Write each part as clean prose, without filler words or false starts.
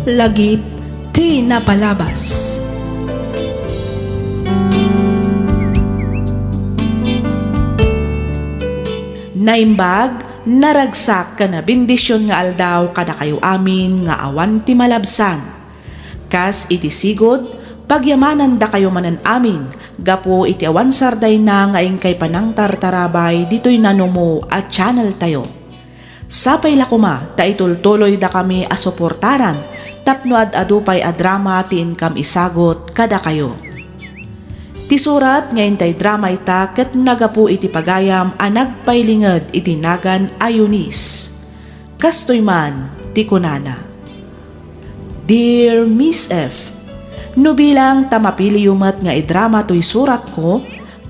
lagip ti napalabas. Naimbag, naragsak ka na bendisyon nga aldaw kada kayo amin nga awan ti malabsan. Kas iti sigod, pagyamanan da kayo manan amin, gapo iti awan sarday na nga kay panang tartarabay dito'y nanumo at channel tayo. Sapay lakuma, ta itultuloy da kami asuportaran, tapno adupay a drama ti income isagot kada kayo. Ti surat ngayon tay drama ita ket nagapu iti pagayam a nagpaylinged iti nagan a Eunice. Kastoy man ti kunana. Dear Miss F, no bilang tamapili yumat nga idrama to'y surat ko,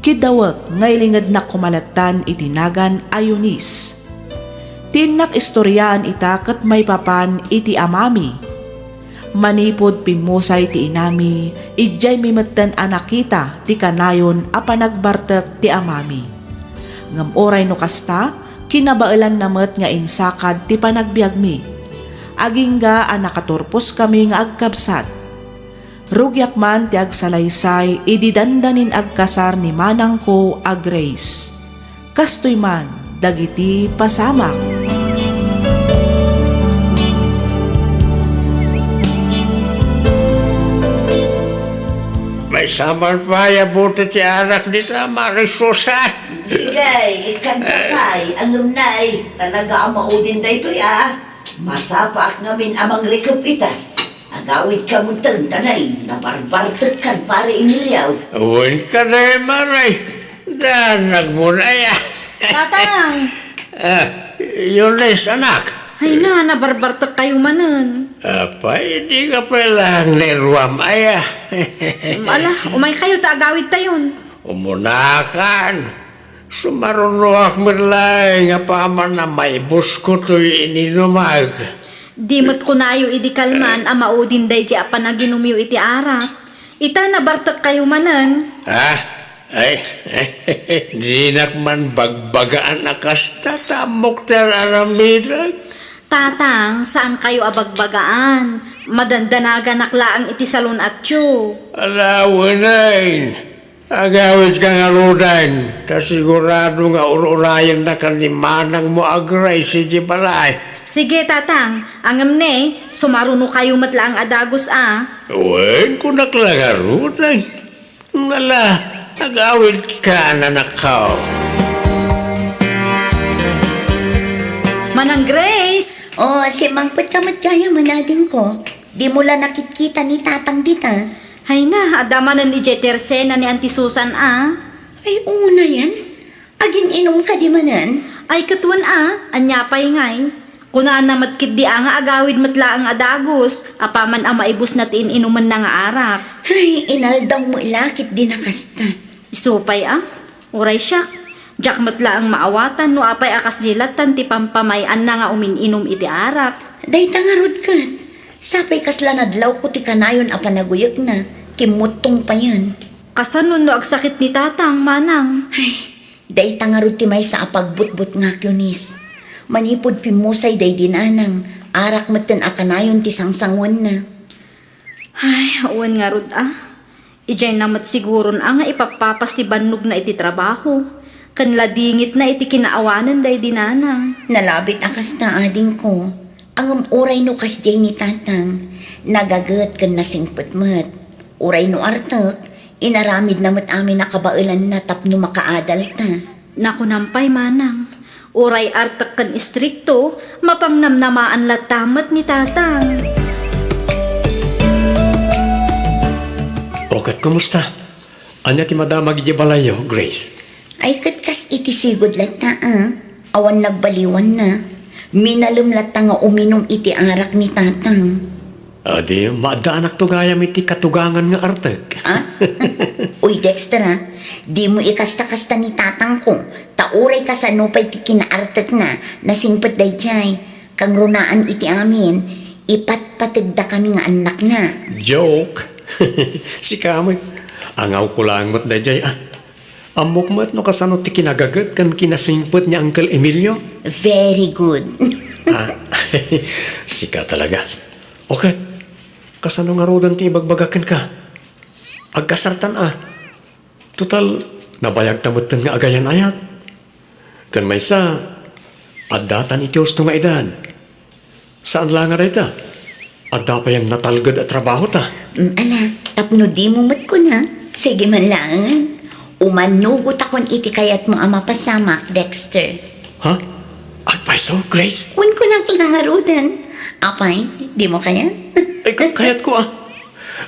kidawak ngaylinged na kumalatan iti nagan a Eunice. Tinak istoryaan ita ket may papan iti amami. Manipod pimusay ti inami, ijay mimeten anakita ti kanayon a panagbartek ti amami. Ngam oray no kasta, kinabailan namet nga insakad ti panagbiag mi. Agingga a nakaturpos kami nga agkabsat. Rugyak man ti agsalaysay, ididandanin agkasar ni manang ko a Grace. Kastoy man, dagiti pasamak. May samar pa, yabuti ti anak dito, Marisusa. Sige, ikanta pa'y, angam na'y, talaga ang maudin da ito ya. Masapak namin amang rekupita. Agawid ka mo tanay, nabarbartek kan pare inilyaw. Uwin ka na Maray. Danag mo na ya. Tatang! Yulis, anak. Ay na, nabarbartak kayo manan. Apa, hindi ka palang niruam aya. Ala, umay kayo, taagawid tayon. Umunakan. Sumarunuak mirlay nga paman na may busko to'y ininumag. Dimot ko na ayo idikalman, ang maudin day di apa na ginumiyo iti arak. Ita nabartak kayo manan. Ay, di nakman bagbagaan na kasta tamok ter aramirag. Tatang, saan kayo abagbagaan? Madandanaga naklaang iti salon at tiyo. Alawanain. Agawid ka nga rudan. Kasigurado nga ururayan na kanimanang mo agray si Jibalay. Sige, tatang. Angam ne, sumaruno kayo matlaang adagos Uwen ko naklagarudan. Wala, agawid ka na nakaw. Manang Grace! Oh, si Mangput kamat kaya manadin ko. Di mo lang nakikita ni tatang dita. Hay na, adamanan ni Jetersena ni Auntie Susan Ay, una yan. Agin inom ka di manan. Ay katuan anyapay ngay. Kunaan na matkid di nga agawid matla ang adagos, apaman ang maibus natin inuman na nga arak. Ay, inaldaw mo ilakit di nakasta. Isupay uray siya. Diyak matla ang maawatan no apay akas dilatan ti pampamayan na nga umininom iti arak. Day tangarod kat. Sapay kasla nadlaw ko ti kanayon a panaguyag na. Kimutong pa yan. Kasanon no agsakit ni tatang manang. Ay, day tangarod ti may sa apagbutbut nga Eunice. Manipod pimusay day dinanang. Arak maten a kanayon ti sangsangwan na. Ay, uwan nga rod Ijay namat siguro nga ipapapas ti bannog na iti trabaho. Kanla dingit na iti kinaawanan day dinanang. Nalabit akas na ading ko. Ang uray no kasjay ni tatang. Nagagat kan nasingpatmat. Uray no artak. Inaramid namat amin nakabailan na tapno makaadal ta. Naku nampay manang. Uray artak kan istrikto. Mapangnamnamaan latamat ni tatang. Okat, kumusta? Anya ti madama gijabalayo, Grace? Ay katkas iti sigod lata Awan nagbaliwan na. Minalum lata nga uminom iti arak ni tatang. Adi, maadaanak to gayam iti katugangan nga artek. Uy Dexter di mo ikasta-kasta ni tatang ko. Tauray ka sa nupay ti kinaartek na nasingpet day jay. Kang runaan iti amin, ipatpatid da kami nga anak na. Joke. Si Kamoy, angaw ko lang mo't day jay Amok mo't no kasano ti kinagagat kan kinasingpet ni Uncle Emilio? Very good. Sika talaga. Okay, Kasano nga rodan ti bagbagakan ka? Agkasartan Total, nabayag tamutan nga agayan ayat. Kan may sa, adatan itios to nga edad. Saan lang nga rita? Adda pa yung natalgad at trabaho ta. Ala, tapno di mo mat ko na. Sige man lang. Umanugot akon iti kayat mo ang mapasamak, Dexter. Ha? Agpay so, Grace? Un ko lang kinangarutan. Apay, di mo kaya? Ay, kayat ko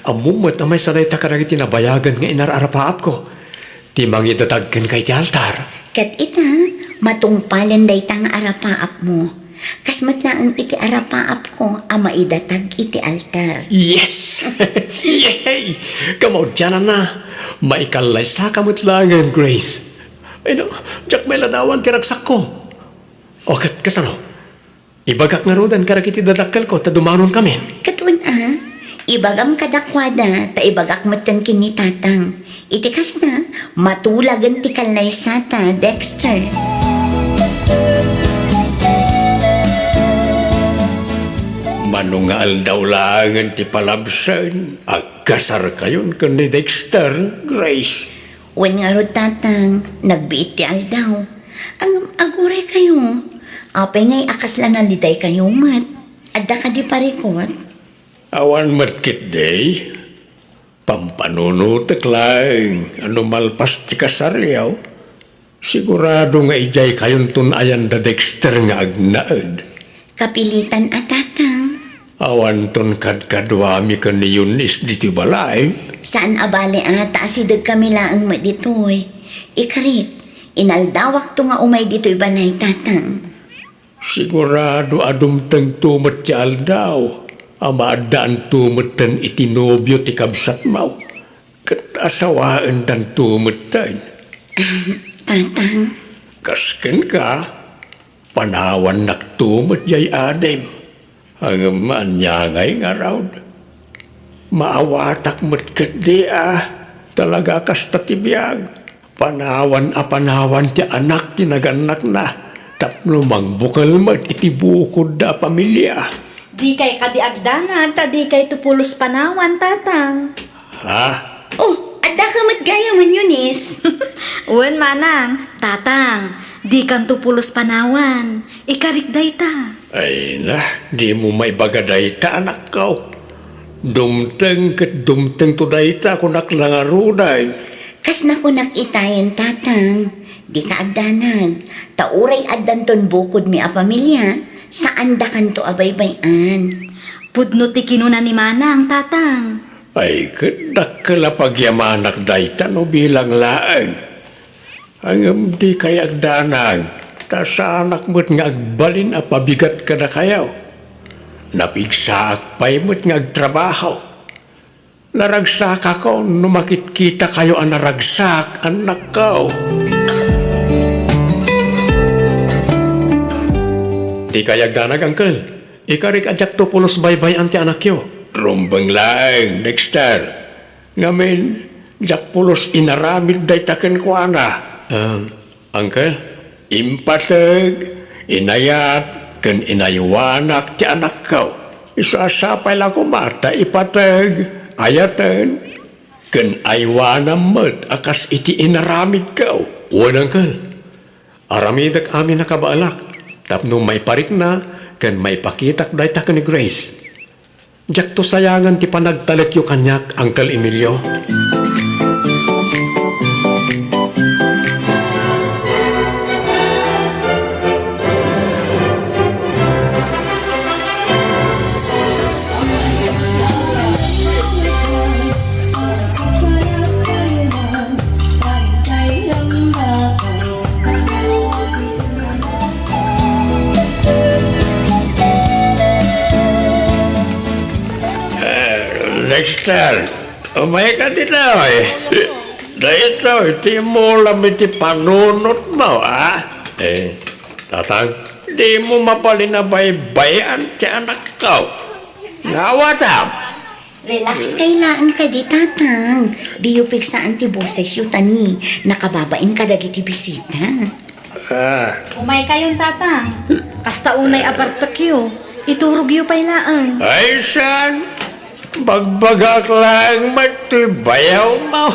Amumot na may sanay ta karagi tinabayagan nga inararapaap ko. Ti mangidatagkan kay ti altar. Kat ita, matungpalan day tang arapaap mo. Kasmat na ang iti arapaap ko, ang maidatag iti altar. Yes! Yay! Kamaw dyan na. Maikalay sa kamutlangan, Grace. Ay no, Jack may ladawan tiragsak ko. O kasano? Ibagak nga rodan karagi ti dadakkel ko, ta dumanon kami. Katwan ibagam kadakwada, ta ibagak matan kini tatang. Itikas na, matulagan ti kalay sata, Dexter. Manungal daw langan ti palabsan. Agkasar kayon kan ni Dexter, Grace. Wen nga ro tatang, nagbiit ti aldaw. Ang aguray kayo. Apay ngay akas lang naliday kayo mat. Adda ka di parikot. Awan matkit day. Pampanunutek lang. Ano malpas ti kasaryaw. Sigurado nga ijay kayon tunayan da Dexter nga agnaad. Kapilitan at tatang. Awan ton kadkadwami ka ni Eunice diti balay. Saan abali ata asidag kami laang maditoy. Ikarit, inaldawak to nga umay dito'y balay tatang. Sigurado adumtang tumat ti aldaw. Amaadaan tumatan itinobyo ti kabsat mau. Kat asawaan dan tumatan. Tatang, Kasken ka, panawan naktumat jay adem. Ang manyangay nga raw. Maawatak mo't kadi talaga kas tatibiyag. Panawan ti anak tinaganak na. Tapno mangbukal mo't itibukod da pamilya. Di kay kadiagdanan, ta di kay tupulos panawan, tatang. Ha? oh, adda ka matgaya man Eunice. Uwan manang, tatang, di kang tupulos panawan. Ikarikday ta. Ay na, di mo may bagaday ta anak ko. Dumteng to dayta kung naklangaruday. Kas na ko nakitayan tatang. Di ka agdanag. Tauray addanton bukod mi a pamilya. Saan da kanto abaybayan? Pudno ti kinuna ni manang, tatang. Ay, kadak pagyamanag dayta no bilang laang. Ang di kay agdanag, ta sa anak mo't nga agbalin a pabigat ka na kayaw. Napigsaak pa'y mo't nga agtrabaho. Naragsak ako, numakit kita kayo ang naragsak, anak ko. Di kay agdanag, uncle. Ikarik adyak to pulos baybay anti anak yo. Rumbang laang, Dexter. Ngamin, jak pulos inaramid day taken ko ana. Uncle, impatag, inayat, kan inaywanak ti anak ko. Isasapay lang ko mata, ipatag, ayatan, kan aywanam mat, akas iti inaramid ko. Uwan, uncle. Aramidak amin nakabaalak. Tapno may parik na, kan may pakitak day taken ni Grace. Jak to sayangan ti panagtalek yu kanyak, Uncle Emilio. Dexter, umay ka din na Dito, iti mo lang iti panunot mo, tatang, di mo mapalinabaybayan ti anak ko. Nawatam. Relax kailangan ka di tatang. Di yung pigsaan ti boses yu tani. Nakababain ka dagiti bisita. Umay kayon, tatang. Kasta unay abartak yu. Iturog yu pailaan. Ay, san? Bagbagak lang matibayaw mo.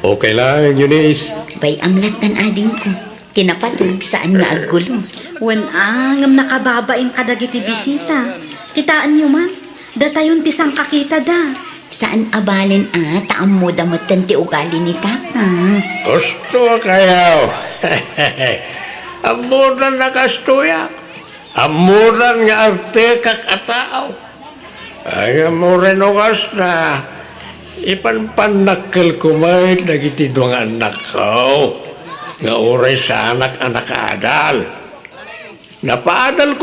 Okay lang, Eunice. Bay amlatan ading ko. Tinapatog saan nga agulo. Wan ngam nakababain kadagiti bisita. Kitaan nyo man, datayon tisang kakita da. Saan abalin taam mo damot ti ugali ni tatang. Gusto kayaw. Amuran na kastuya. Amuran nga arte kakatao. Ay amuran o kasta. Ipanpanakal kumay nagiti duwang anak ko. Nga oray sa anak-anak adal. Napaadal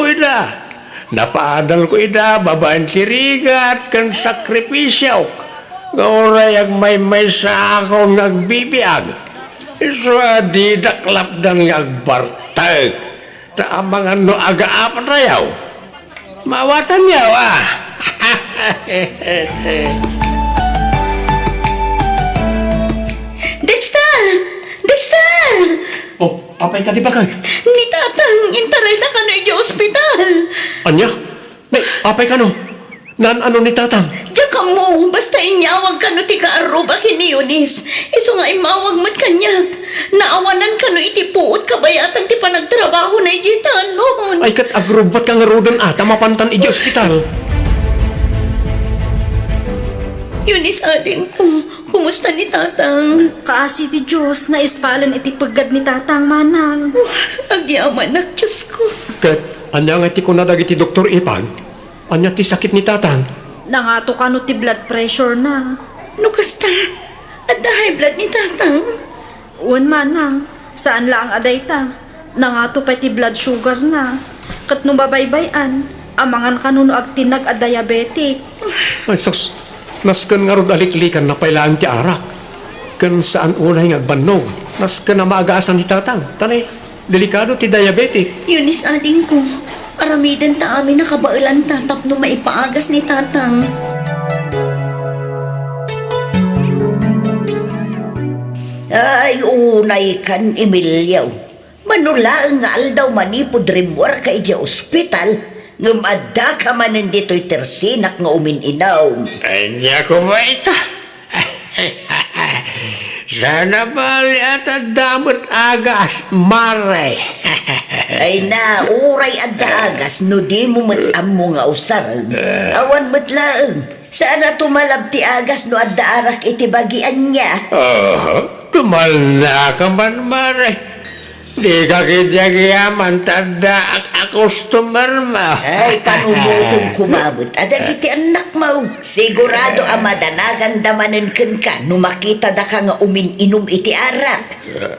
ko ida, babaeng tirigat kan sakripisyaw. Nga oray ang may sa ako nagbibiag. Iswa di daklapdan nga agbartag. Ta amang ano aga-apat na yaw. Mawatan yaw Dexter! Dexter! Oh, apay ka di ba kay? Ni tatang, intaray na ka na ospital. Anya? Nay, apay ka no? Nan ano ni tatang? Diyan ka mo, basta inyawag ka no ti kaaruba kini Eunice. Iso nga imawag mat kanyak. Naawanan ka no iti puot kabayatan ti panagtrabaho na ijitan noon. Ay kat agrubat ka nga rodan mapantan iji ospital. Eunice adin po, kumusta ni tatang? Kaasi ti Diyos na ispalan iti pagad ni tatang manang. Agyaman nak, Diyos ko. Kat anya nga ti kunadag iti Dr. Ipag. Anya ti sakit ni tatang. Nangato ka no ti blood pressure na. No kasta, at the high blood ni tatang. Uwan manang, saan lang aday ta? Nangato pa ti blood sugar na. Kat no babaybayan, amangan ka no agtinag a diabetic. Ay sus, nasken nga rod aliklikan na pailaan ti arak. Kan saan unay nga agbannog. Nasken na maagaasan ni tatang. Tanay, delikado ti diabetic. Eunice ading ko, aramidan ta amin nakabailan tatap no maipaagas ni tatang. Ay, unay kan Emilio. Manula nga aldaw manipod rimwar ka ija ospital. Ngumadda ka man dito'y tersinak nga umininaw. Ay niya kumaita. Sana bali at damot agas, mare. Ay na, uray adda agas no di mo matam mo nga usarang. Awan matlaang. Sana tumalab ti agas no adda arak iti bagian niya. Tumal na ka man, mare. Di ka kityagiyaman, tanda ang customer mo. Ay, panumutong kumabot. Adag iti anak mo. Sigurado amadanagan damanan ka no makita da ka nga umin-inom iti arak.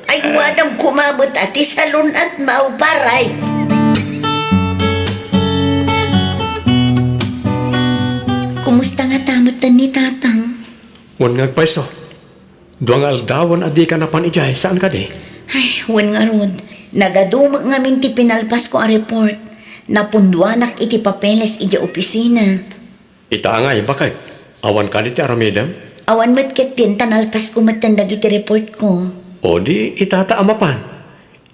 Ay, wadang kumabot ati salon at mauparay. Kumusta nga tamutan ni tatang? Wan nga paiso. Duang aldawan adi ka na panijay. Saan ka di? Ay, wan nga rod. Nagadumag nga minti pinalpas ko a report. Napunduanak iti papeles iti opisina. Ita nga bakit? Awan ka di ti aramidam? Awan mat ket tanalpas ko matandag iti report ko. O di itataamapan.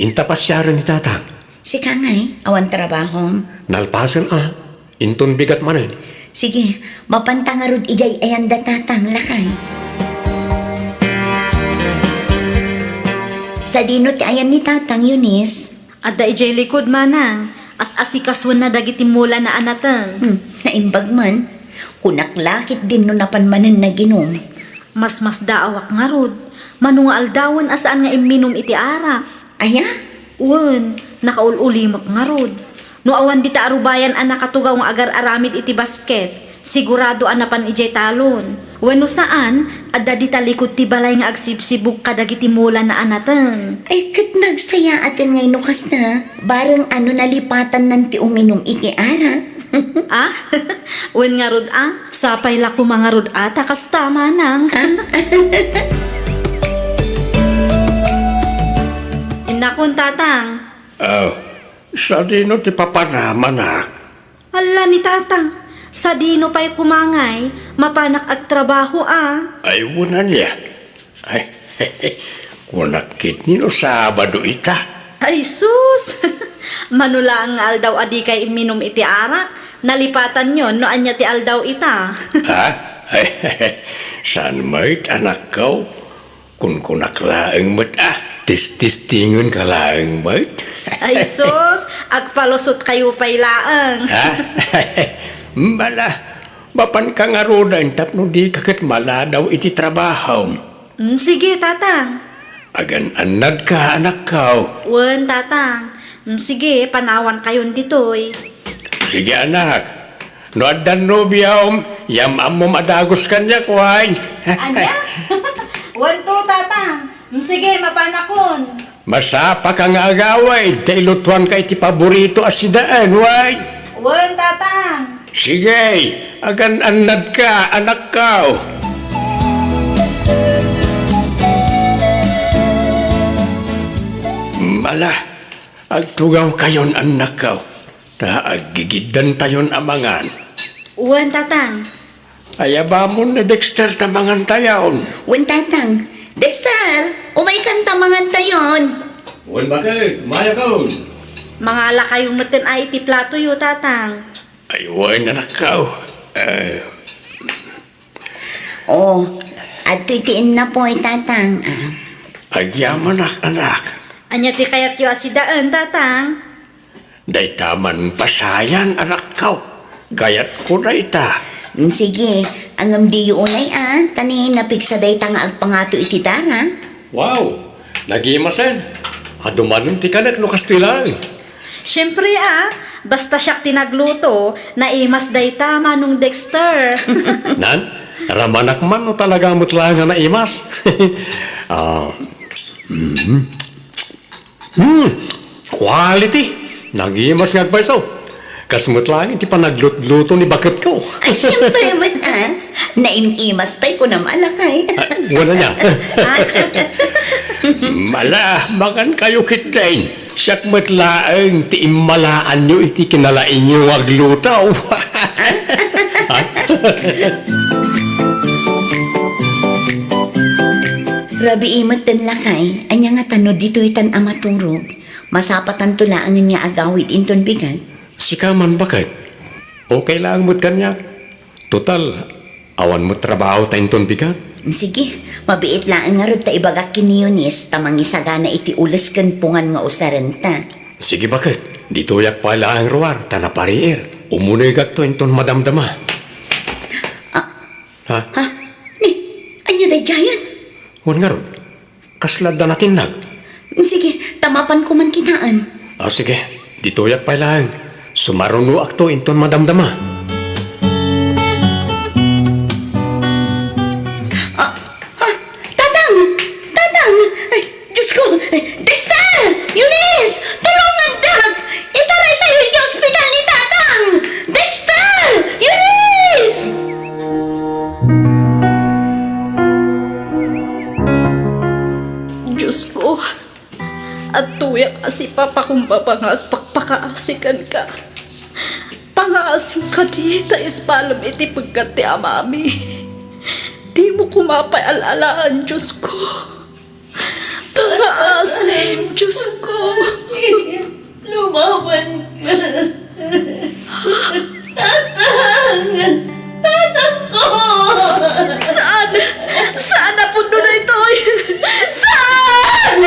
Intapasyaran ni tatang. Si Kangay, awan trabaho. Nalpasan Inton bigat manin. Sige, mapantangarod ijay ayanda tatang lakay. Sa dino ti ayan ni tatang Eunice. Adda ijay likod manang, as-asikaswan na dagiti mula na anatang. Naimbag man, kunaklakit din no napanmanan na ginom. Mas daawak nga rod, manunga aldawan asaan nga iminom iti arak. Aya? Uwan, nakaululimak nga rod. No awan di ta arubayan ang nakatugaw nga agar aramid iti basket, sigurado anapan ijay talon. Wano saan, adda di talikod ti balay nga agsibsibog kadagiti mula na anatang. Ay, kat nagsaya atin ngay nukas na. Barang ano nalipatan nan ti uminom iti arak. Uwan nga rod sapay la ko mga rod takas tama nang. Inakon tatang. Sa dino ti papanaman Hala ni tatang, sa dino pa'y kumangay, mapanak ag trabaho Ay, wunan niya. Ay, kunakit nino Sabado ita. Ay sus! Manula ang aldaw adi kay iminom iti arak, nalipatan yon no anya ti aldaw ita. Ha? Saan mo't anak ko? Kung kunaklaang mo't tis-tistingon ka laang mo't. Ay sus, agpalusot kayo pa'y laang. Ha? Mala, mapan ka nga rodan tapno di kakit mala daw iti trabaho. Sige, tatang. Agan anad ka anak ko. Wen, tatang. Sige, panawan kayon ditoy. Sige anak. No adan no biyawm, yam mo madagos kanya kuhay. Anya? Wen to, tatang. Sige, mapanakon. Masapa ka nga agaway, tailutuan ka iti paborito asidaan, way. Wen, tatang. Sige, agan anad ka, anak ko. Mala, agtugaw kayon anak ko. Na agigidan tayon amangan. Wen, tatang. Ayaba mo na Dexter tamangan tayon. Wen tatang, Dexter, umay kang tamangan tayon. Wan bakit? Maya ko. Mga ala kayong matin ay ti plato yo, tatang. Aywan anak ko. Oh, at tuitiin na po tatang. Agyaman anak. Anya ti kayat yo asidaan, tatang. Day taman pasayan anak ko. Gayat ko na ita. Sige, ang di unay tani napiksa day tanga ang pangato iti dara. Wow! Nagimasen. Adumanon ti kanak no kastilang. Siyempre basta siyak tinagluto, naimas day tama nung Dexter. Nan, ramanak man no talaga mo't lang nga naimas. Quality! Nagimas nga paisaw. Kasmut lang iti panaglut-luto ni bakit ko. Ay, siyempre man naimimas pa'y ko na malakay. Wala niya. Mala, magan kayo kitlain. Siyak matlaang ti imalaan nyo iti kinalain nyo aglutaw. Rabi imat tan lakay, anya nga tanod dito itan amaturog. Masapatan tula ang niya agawid inton bigat. Sikaman bakit? Okay lang mo't kanya. Total, awan mo trabaho ta inton bigat. Sige, mabiit lang nga ron ta ibagak kiniyunis tamang isagana iti ulas kan pungan nga usaran ta. Sige bakit? Dito yak pala ang ruwar, tanapariir. Umunay gat to inton madamdama. Ha? Ha? Ni, anya day jayan? Wan nga ron. Kaslad na natin nag. Sige, tamapan ko man kinaan. Sige, dito yak pala ang. Sumaruno akto inton madamdama. Tatang! Tatang! Ay, Diyos ko! Dexter! Eunice! Tulungan dag! Itaray tayo sa ospital ni Tatang! Dexter! Eunice! Diyos ko, at tuyak asi papa kung papangagpakpakaasikan ka. Pangaasim ka di, tais palam iti pagkat ti amami. Di mo kumapay alalaan, Diyos ko. Pangaasim, Diyos ko. Lumawan ka! Tatang! Tatang ko! Saan? Saan na puno na ito? Saan?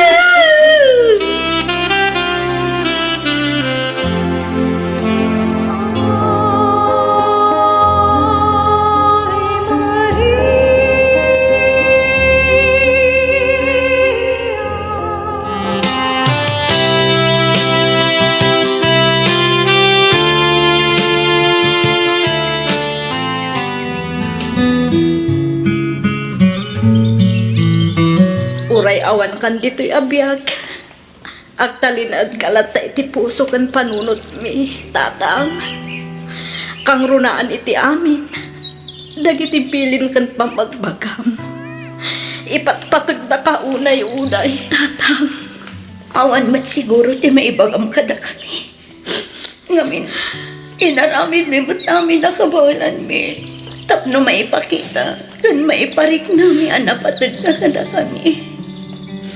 Uray awan kan dito'y abiyag. Agtalinad kalat ta iti puso kan panunot mi, tatang. Kang runaan iti amin. Dagiti pilin kan pamagbagam. Ipatpatag na ka unay-unay, tatang. Awan mat siguro ti maibagam kada kami. Ngamin, inaramid mi mo't namin nakabawalan mi. Tapno maipakita, kan maiparik nami anapatid na kada kami.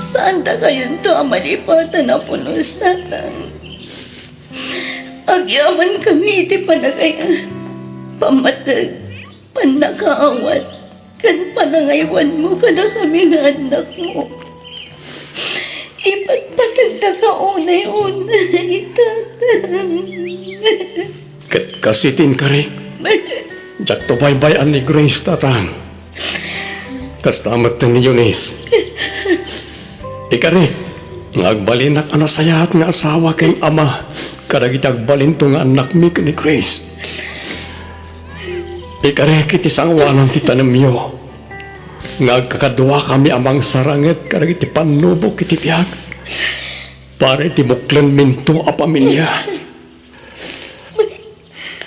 Saan ta kayon to amalipatan na punos tatang? Agyaman kami iti panagayan. Pamatag, panakaawat, kan panangaywan mo kada kami nga anak mo. Ipagpatag na kaunay-unay, tatang. Ket kasitin kari. Jak to baybayan ni Grace tatang. Kastamat ni Eunice. Ikari, ngagbalinak ana sayat nga asawa kay ama. Kadag itagbalin to nga anak mi ni Grace. Ikari kiti sangwanan ti tanamyo. Ngagkakadwa kami amang saranget kadag iti panubok iti piyag. Para iti buklan minto a pamilya.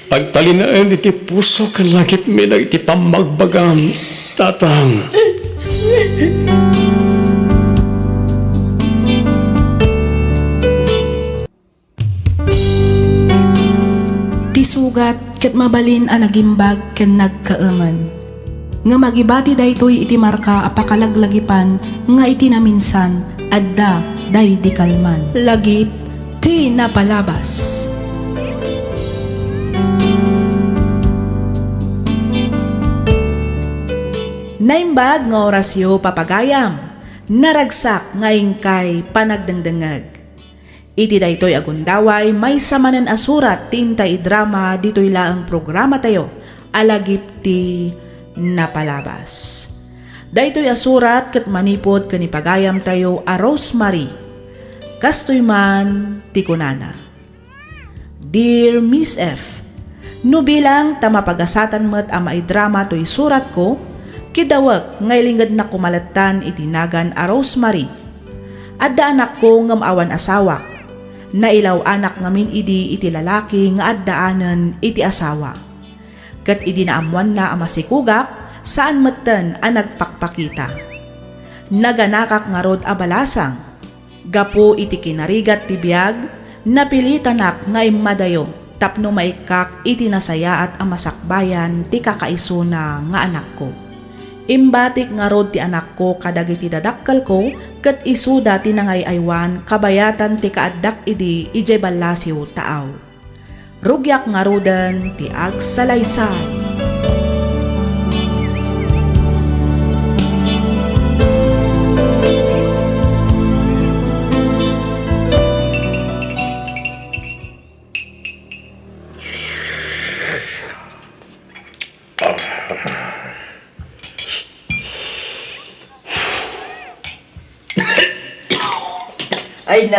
Pagtalinaan iti puso kan langit mi na iti pamagbagam, tatang. Tisugat ket mabalin a nagimbag ken nagkaengen. Nga magibati daytoy iti marka a pakalaglagipan nga iti naminsan adda day di kalman. Lagip ti napalabas. Naimbag nga orasyo papagayam, naragsak ngayon kay panagdangdangag. Iti daytoy agundaway may samanan asurat tintay drama ditoy laang programa tayo, alagip ti napalabas. Daytoy asurat ket manipod kanipagayam tayo a Rosemary, kastoy man ti kunana. Dear Miss F, no bilang tamapagasatan met a maidrama toy surat ko, kidawag ngaylingad na kumalatan itinagan a Rosemary. Adda anak ko ngam awan asawak. Nailaw anak ngamin idi iti lalaki nga addaanan iti asawa. Kat idi naamuan na amasikugak saan metten a nagpakpakita. Naganakak nga rod abalasang. Gapo iti kinarigat ti biag, napilitanak nga imadayo tapno maikak iti nasaya at amasakbayan ti kakaisuna nga anak ko. Imbatik nga rod ti anak ko kadag iti dadakkal ko ket isuda ti nangayaywan kabayatan ti kaaddak idi ijay balasiw taaw. Rugyak nga roden ti agsalaysay. Ay na,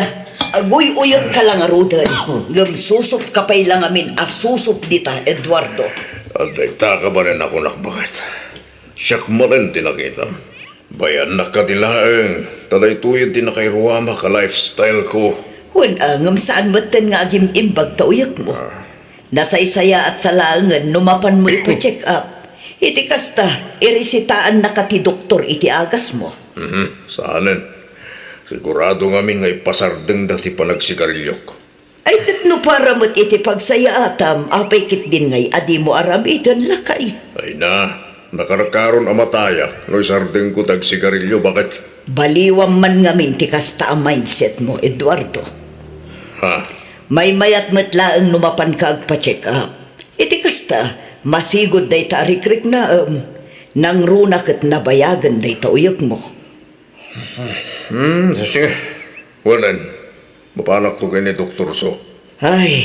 agoy uyod ka lang arudan. Ngam susup ka pa'y lang amin asusup dita, Eduardo. At ita ka ba rin ako nakbakat? Siyak mo rin tinakita. Bayan na ka dilaeng. Talay tuyod din na kay Ruama ka lifestyle ko. Hun, ngam saan matan nga agim imbag tauyak mo. Nasaysaya at salaangan, numapan mo ipa-check up. Iti kasta, irisitaan na ka ti doktor iti agas mo. Saanin? Sigurado ngamin nga ipasardeng dati panagsigarilyok. Ay, no para mo't iti pagsaya atam, apay kit din ngay, adi mo aram itan lakay. Ay na, nakarakaron amatayak. No isardeng ko tagsigarilyo, bakit? Baliwang man ngamin ti kasta ang mindset mo, Eduardo. Ha? May mayat matlaang numapan ka agpa-check up. Iti kasta, masigod day tarikrik na nang runa kat nabayagan day tauyag mo. Sige. Wanan, mapanak to kay ni Dr. So. Ay,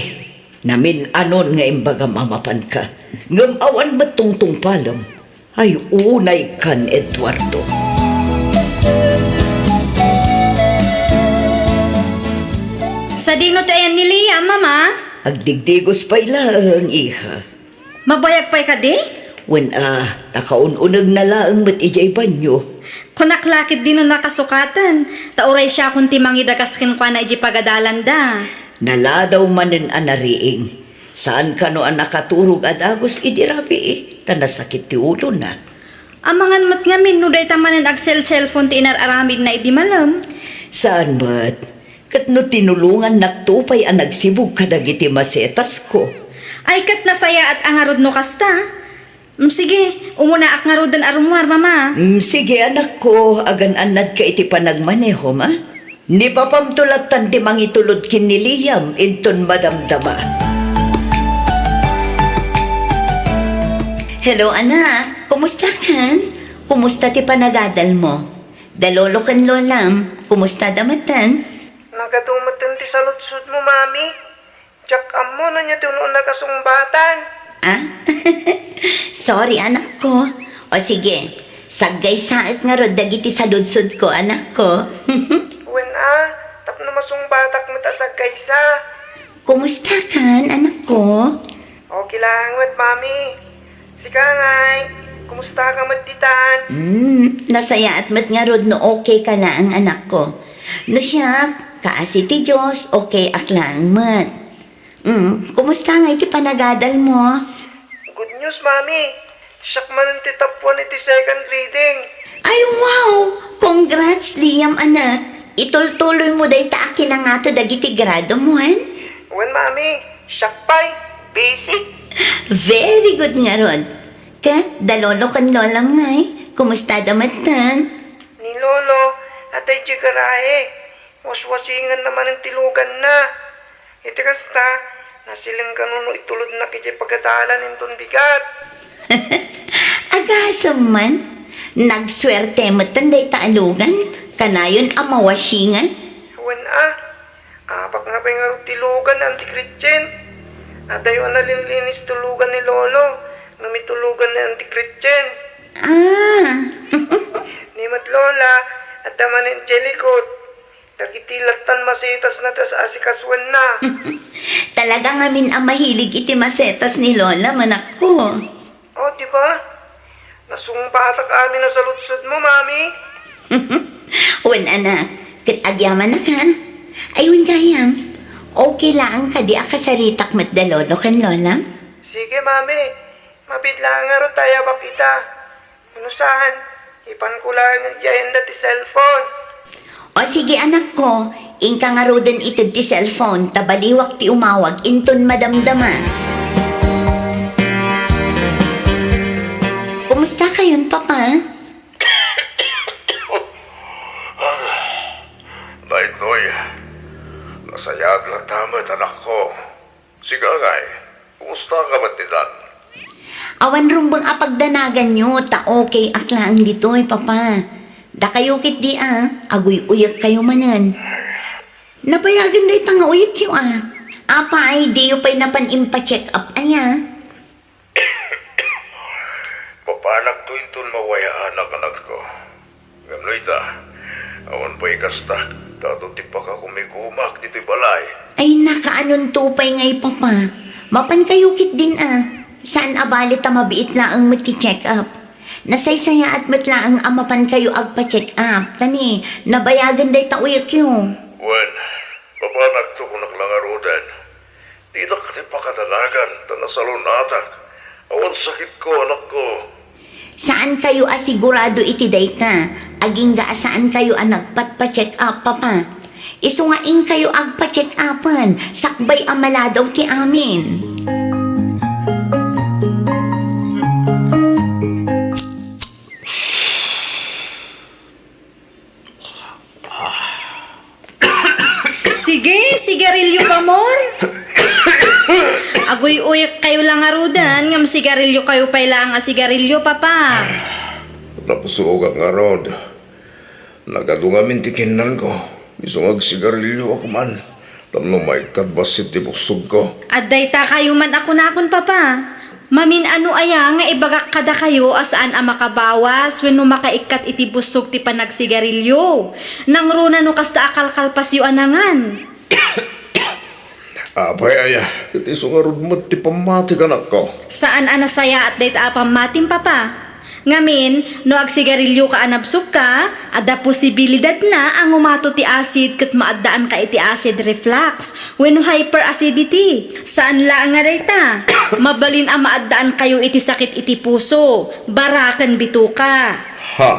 namin anon nga imbaga mamapan ka. Ngam awan matungtung palam. Ay, unay kan, Eduardo. Sa dino tayan ni Lia, mama? Agdigdigos pa ilang, iha. Mabayag pa'y ka di? Wen takaununag na laang mat ijay banyo. Kunaklakit din no nakasukatan. Tauray siya kung timangidagas kinkwa na iji pagadalan da. Naladaw manen anariing. Saan ka no ang nakaturog at agos idirabi tanasakit ti ulo na. Amangan mat ngamin no day tamanan agsel cellphone ti inararamid na idi malam. Saan mat? Kat no tinulungan naktupay ang nagsibog kadagiti masetas ko. Ay kat nasaya at angarod no kasta. Sige, umuna ak ngarodan arumar, mama. Sige anak ko, agan-anad ka iti panagmaneho, ma? Ni papamtulatan ti mangitulod kin ni Liam inton madamdama. Hello anak, kumusta kan? Kumusta ti panagadal mo? Dalolo kan lolam, kumusta damatan? Nagadumatan ti saludsud mo, mami. Jack amo na niya tunoon nagasumbatan. Ah? Sorry anak ko. O sige, saggay saat nga rod dagiti saludsud ko anak ko. Wen tapno masungbatak mo ta sa kaysa. Kumusta kan anak ko? Okay lang, wet mami. Sika ngay, kumusta ka matitan? Nasaya at mat nga rod no okay ka lang anak ko. No siya, kaasi ti Diyos, okay aklang mat. Kumusta nga iti panagadal mo? Good news, mami. Siyak man ang titapwan iti second reading. Ay wow! Congrats Liam anak. Itultuloy mo day ta akin na nga to dagiti grado mo han? Wen mami, siyak pa'y basic. Very good nga rod. Ka, dalolo kan lolam ngay. Kumusta damatan? Ni Lolo, atay chigarahe. Waswasingan naman ang tilugan na. Iti kasta, nasiling kanuno itulod na kiti pagkatalan inton bigat. Agasam man. Nagswerte mo tanday taalugan. Kanayon amawasingan. Wen apak nga pa'y nga tilugan ang anti-Christian. Adayo na linlinis tulugan ni Lolo. Namitulugan na anti-Christian. Ni mat Lola, at daman ng Jellicot. Tagitilatan masitas na tas asikaswan na. Talaga ngamin ang mahilig iti masetas ni Lola manak ko. Oh, di ba? Nasungpatak amin na saludsud mo, mami. Wen anak, kat agyaman na ka. Ayun gayam. Okay lang ka di akasaritak mat dalolo kan Lola? Sige, mami. Mapidla nga ro tayo bakita. Unusahan, ipan ko lang ang agenda ti cellphone. O sige anak ko, ingka nga rodan itid ti cellphone, tabaliwak ti umawag, inton madamdama. Kumusta kayon, papa? Daytoy, nasayag lang tamat anak ko. Sigagay, kumusta ka ba't nilan? Awan rumbang apagdanagan nyo, ta okay aklaan dito'y, papa. Da kayo kit di aguy uyak kayo manan. Nabayagan day tanga uyak yo Apa ay di yo pa'y napan impa-check up aya. Papanak to inton mawayaan ang anak ko. Gano'y ta, awan pa ikasta, tato tipa ka kumikumak dito'y balay. Ay nakaanon tupay ngay, papa. Mapan kayo kit din Saan abali ta mabiit laang matki-check up? Nasaysaya at matlaang amapan kayo agpa-check up. Tani, nabayagan day ta uyak yo. Wen, papanak to kung naklangarodan. Di na kati pakatalagan, tanasalon atak. Awan sakit ko, anak ko. Saan kayo asigurado iti dayta? Aging saan kayo nagpat-pa-check up, papa? Isungain kayo agpa-check upan. Sakbay amala daw ti amin. Sige, sigarilyo pa more. Agoy uyak kayo lang arudan, ngam sigarilyo kayo pa lang sigarilyo, papa. Napusuog ang arod. Nagadungamin tikinan ko. Isungag sigarilyo ako man. Tamno may kadbasit ti busog ko. Aday ta kayo man ako nakon, papa. Mamin ano aya nga ibagak kada kayo asaan ang makabawas wenno makaikat iti busog ti panagsigarilyo. Nang runa no kasta akal-kalpas yu anangan. Apay aya, kiti sungarod mo ti pamati anak ko. Saan anasaya at dayta apam matim, papa? Ngamin, no agsigarilyo ka anabsok ka, ada posibilidad na ang umato ti acid kat maadaan ka iti acid reflux wenno hyperacidity. Saan lang nga dayta? Mabalin ang maadaan kayo iti sakit iti puso, barakan bituka. Ha?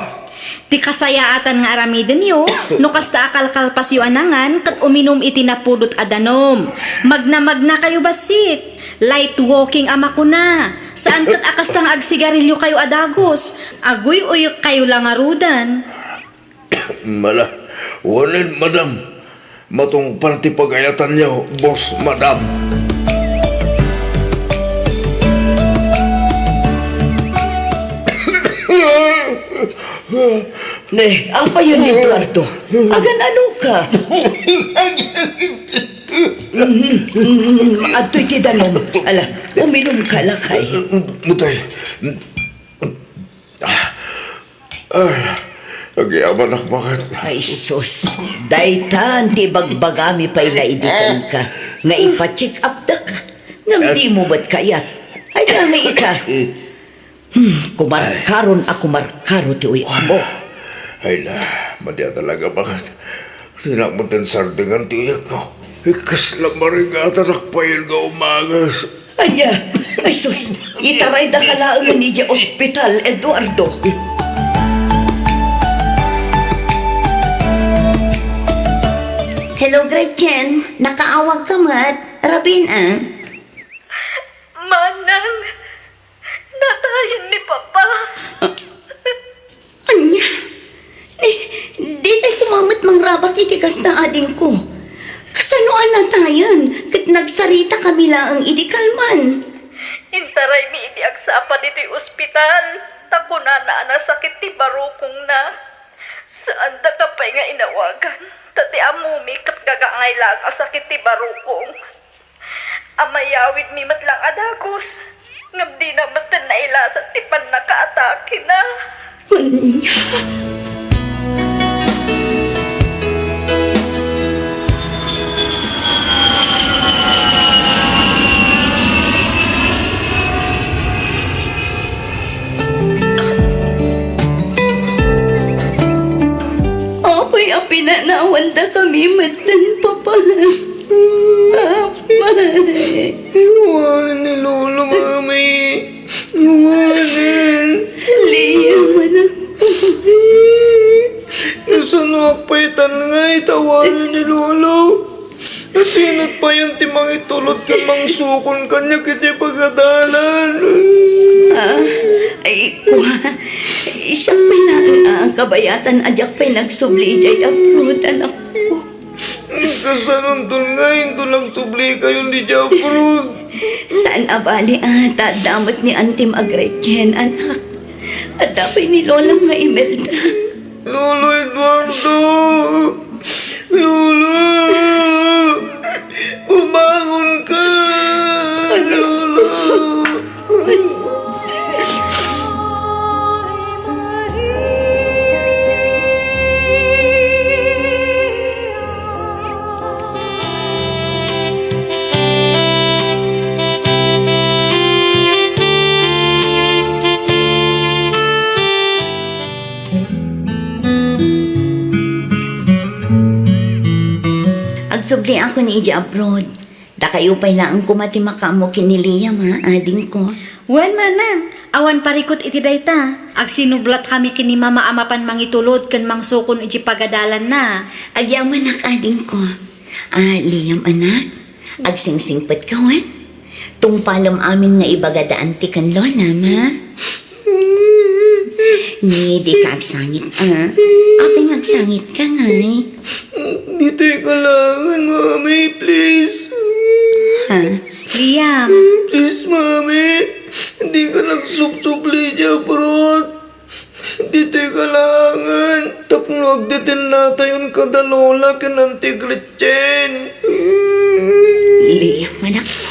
Ti kasayaatan nga aramiden yo, no kasta akalkalpas yu anangan kat uminom iti napudot adanom. Magna kayo basit. Light walking ama ko na. Saan kat akastang agsigarilyo kayo adagos? Agoy uyok kayo lang arudan. Mala, Wanin, madam. Matong party pagayatan niyo, boss, madam. Ne, apa yun, Eduardo? Agan ano ka? Ato'y tidanom. Ala, uminom ka lakay. Mutay. Nagyaman ak bakit. Ay, sus. Daytan, ti bagbagami pa'y naidikan ka. Nga ipa-check up da ka. Nga di mo ba't kayat? Ay, nga ika. Kumarkaron ako markaro ti uyak mo. Ay na, madya talaga bakit. Tinamutan sardingan tiyak ko. Ikas lang marigata nakpayil ka umagas. Anya, ay sus. Itaray da kalaangan ni Diya Hospital, Eduardo. Hello, Gretchen. Nakaawag ka mat. Rabin, ah. Manang, natayin ni Papa. Anya? Di tayo kumamat mangrabak itikas na ading ko. Kasanuan na tayan, kat nagsarita kami lang ang idikalman. Intaray mi iti agsapa dito'y ospital. Tako na sakit ti barukong na. Saan da ka pa'y nga inawagan? Tati amumi kat gagaangay lang ang sakit ti barukong. Amayawid mi matlang adagos. Ngam di na matan na ilasat ti pan nakaatake na. Anya? Apay ang pinanawan da kami matan, Papa. Apay. Iwanan ni Lolo, Mami. Iwanan. Liam, anak ko. Nasanapaitan nga itawanan ni Lolo. Nasinat pa yung timang itulot ka mang sukon kanya kiti pagkadalan. Ay, kuha. Isang pilaan kabayatan ajak pa'y nagsubli jay abroad, anak ko. Kasanuntun nga ito lang subli kayo di Japrod. Saan abali ata damat ni Auntie Agretchen, anak. At dapat ni Lola nga Imelda. Lolo Eduardo! Lolo! Bumangon ka! Lolo! Agsubli ako ni Ija abroad. Da kayo pa'y lang kumati makamo kiniliyam, ha, ading ko. Wan manang, awan parikot iti dayta. Ag sinublat kami kini mama amapan mangitulod ken mangsukon iti pagadalan na. Agyaman nak ading ko. Liyam anak, agsingsingpet kawan. Tungpalam amin nga ibagadaan ti kan Lola, ma. Ni di ka agsangit, Apay nga agsangit ka ngay. Di tayo kailangan, Mami, please. Ha? Liam, Please, Mami. Hindi ka nagsubsubli Japrod. Di tayo kailangan. Tapos nagditin natin yung kadalola kinanti Gretchen. Liyam anak ko.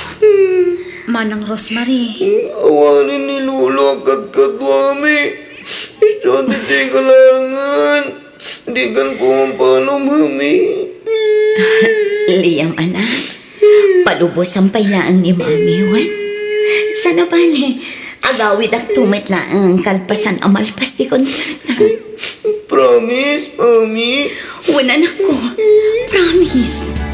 manang Rosemary. Awanin ni Lolo agad kadwami. Isa di tayo kailangan. Hindi kan ko ang paano, Mami. Liyam anak, palubos ang paylaan ni Mami, wan. Sana bali, agawid ak tumitlaang kalpasan amalpas di kontrata. Promise, Mami. Wan anak ko, promise.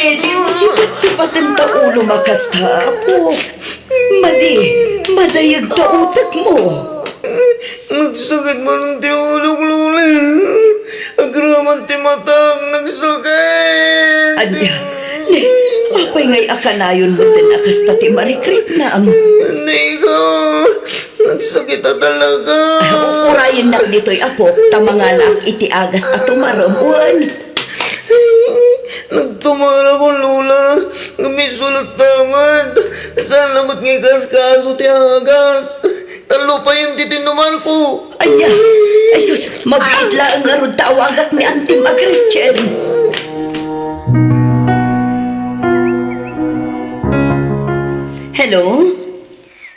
Di mo sipat-sipatan ta ulo makasta po. Madayag ta utak mo. Nagsakit man ang tiulog, Lola. Agraman ti matang nagsakit. Anya, apay ngay akanayon mo din akas ta ti marikrit na ang Hindi ko. Nagsakit na talaga. urayin na dito'y apo, tamangalak iti agas at tumaramuan. Nagtumara ko, Lola. Gamisulot tamad. Saan namat ngay kaskaso ti agas. Talo pa yung titinuman ko. Anya, ay sus, mabigla ang arod tawagak ni Auntie Magretchen. Hello?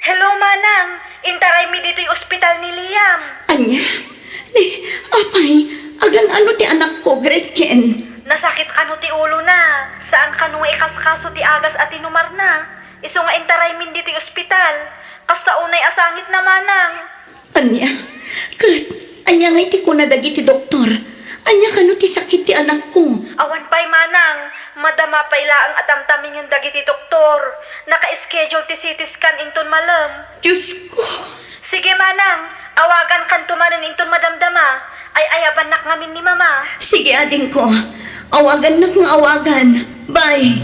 Hello, Manang. Intaray mi dito'y ospital ni Liam. Anya? Apay, agan ano ti anak ko, Gretchen? Nasakit kano ti ulo na. Saan kano nga ikaskaso ti agas at tinumar na. Iso nga intaray min dito'y ospital. Kasta unay asangit na, Manang. Anya? Anya nga iti ko na dagiti doktor. Anya kano ti sakit ti anak ko? Awan pa'y, Manang. Madama pa ilaang atamtamin yung dagiti doktor. Naka-schedule ti CT scan inton malam. Diyos ko. Sige, Manang. Awagan kan tumarin inton madamdama. Ay ayaban nak ngamin ni Mama. Sige, ading ko. Awagan na kung awagan. Bye.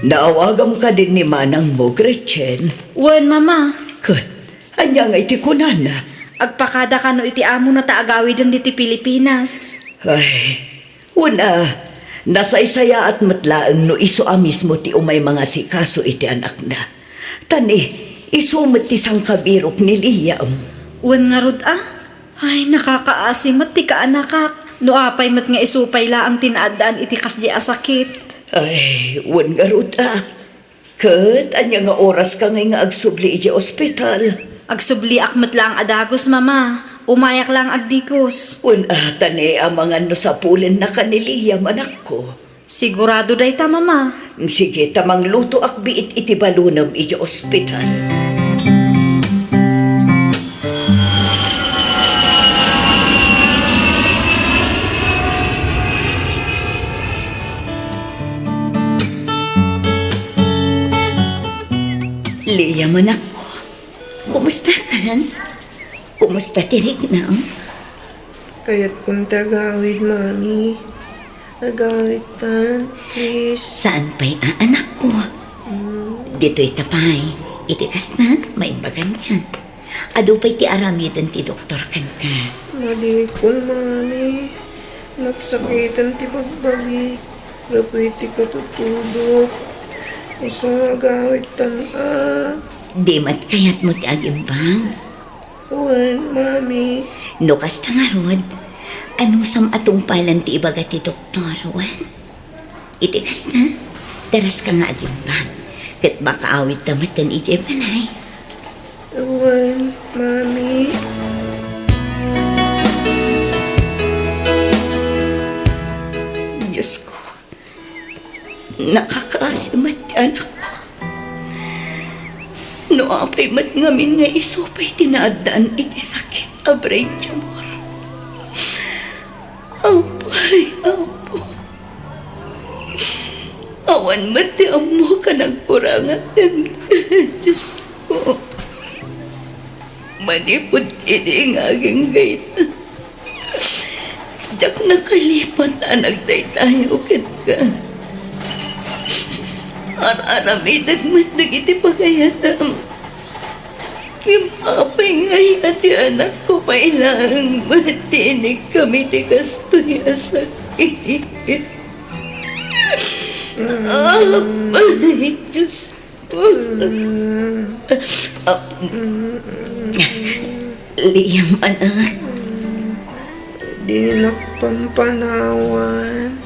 Naawagan ka din ni Manang mo, Gretchen. Wen, Mama. Anya nga iti kunana. Agpakada kano iti amo na taagawi din diti Pilipinas. Ay, una, nasaysaya at matlaang no iso mismo ti umay mga sikaso iti anak na. Tani, isumot ti sangkabirok ni Liam. Wen nga rod Ay, nakakaasim at ti kaanakak. No apay mat nga isupay la ang tinaadaan iti kasdi asakit. Ay, wan nga ruta. Anya nga oras ka nga agsubli iti ospital. Agsubli akmat lang adagos, Mama. Umayak lang agdikos. Wan tani amangan no sa pulin na kaniliyam anak ko. Sigurado day ta, Mama. Sige, tamang luto akbiit iti balunam iti ospital. Liam anak ko, kumusta ka? Kumusta tirig na? Kaya't kung tagawid, Mami. Tagawid tan, please. Saan pa'y anak ko? Dito'y tapay. Itikas na, maimbagan ka. Ado pa'y ti aramidan ti doktor kan ka. Madi ko, Mami. Nagsakitan ti pagbalik. Gapoy ti katutubok. Iso nga gawit tan Di mat kayat mo ti agimbang. Wan, Mami. No kasta nga rod, ano sam atong palan ti ibaga ti doktor, wan? Itikas na, daras ka nga agimbang. Kat baka awit tamatan ije panay. Wan, Mami. Diyos ko, nakakaasimat ti anak ko. No apay mat ngamin nga isupay tinaadaan iti sakit abray jamor. Apay, apo. Awan mat ti amo ka nagkurangatan. Diyos ko. Manipod ini nga aging gaita. Diyak nakalipat anak day tayo kat ka. Aramidag matdag iti pagayatam. Kimapay ngay ati anak ko pailang matinig kami ti kastoy asakit. Apay, Diyos ko. Liam, anak. Di nakpampanawan.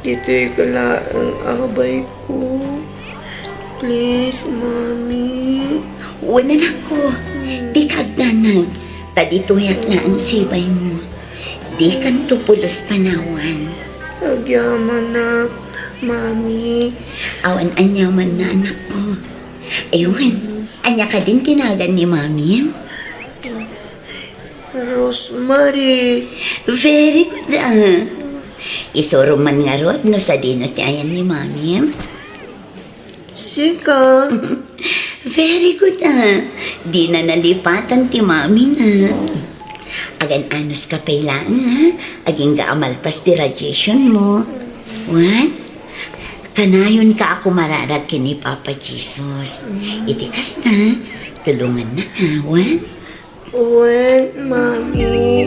Ito'y kalaang abay ko. Please, Mami. Wala na ko. Di kagdanag. Tadituyak na ang sibay mo. Di kan tupulos panawan. Agyaman na, Mami. Awan anyaman na anak ko. Ayun, anya ka din tinagan ni Mami. Rosemary. Very good Isuro man nga rod no sa dino ti ayan ni Mami. Sika. Very good Di na nalipatan ti Mami na. Agan anos ka pailang aging gaamalpas ti radiation mo. What? Kanayon ka ako mararag kini Papa Jesus. Iti kasta, tulungan na ka, what? Well, Mami.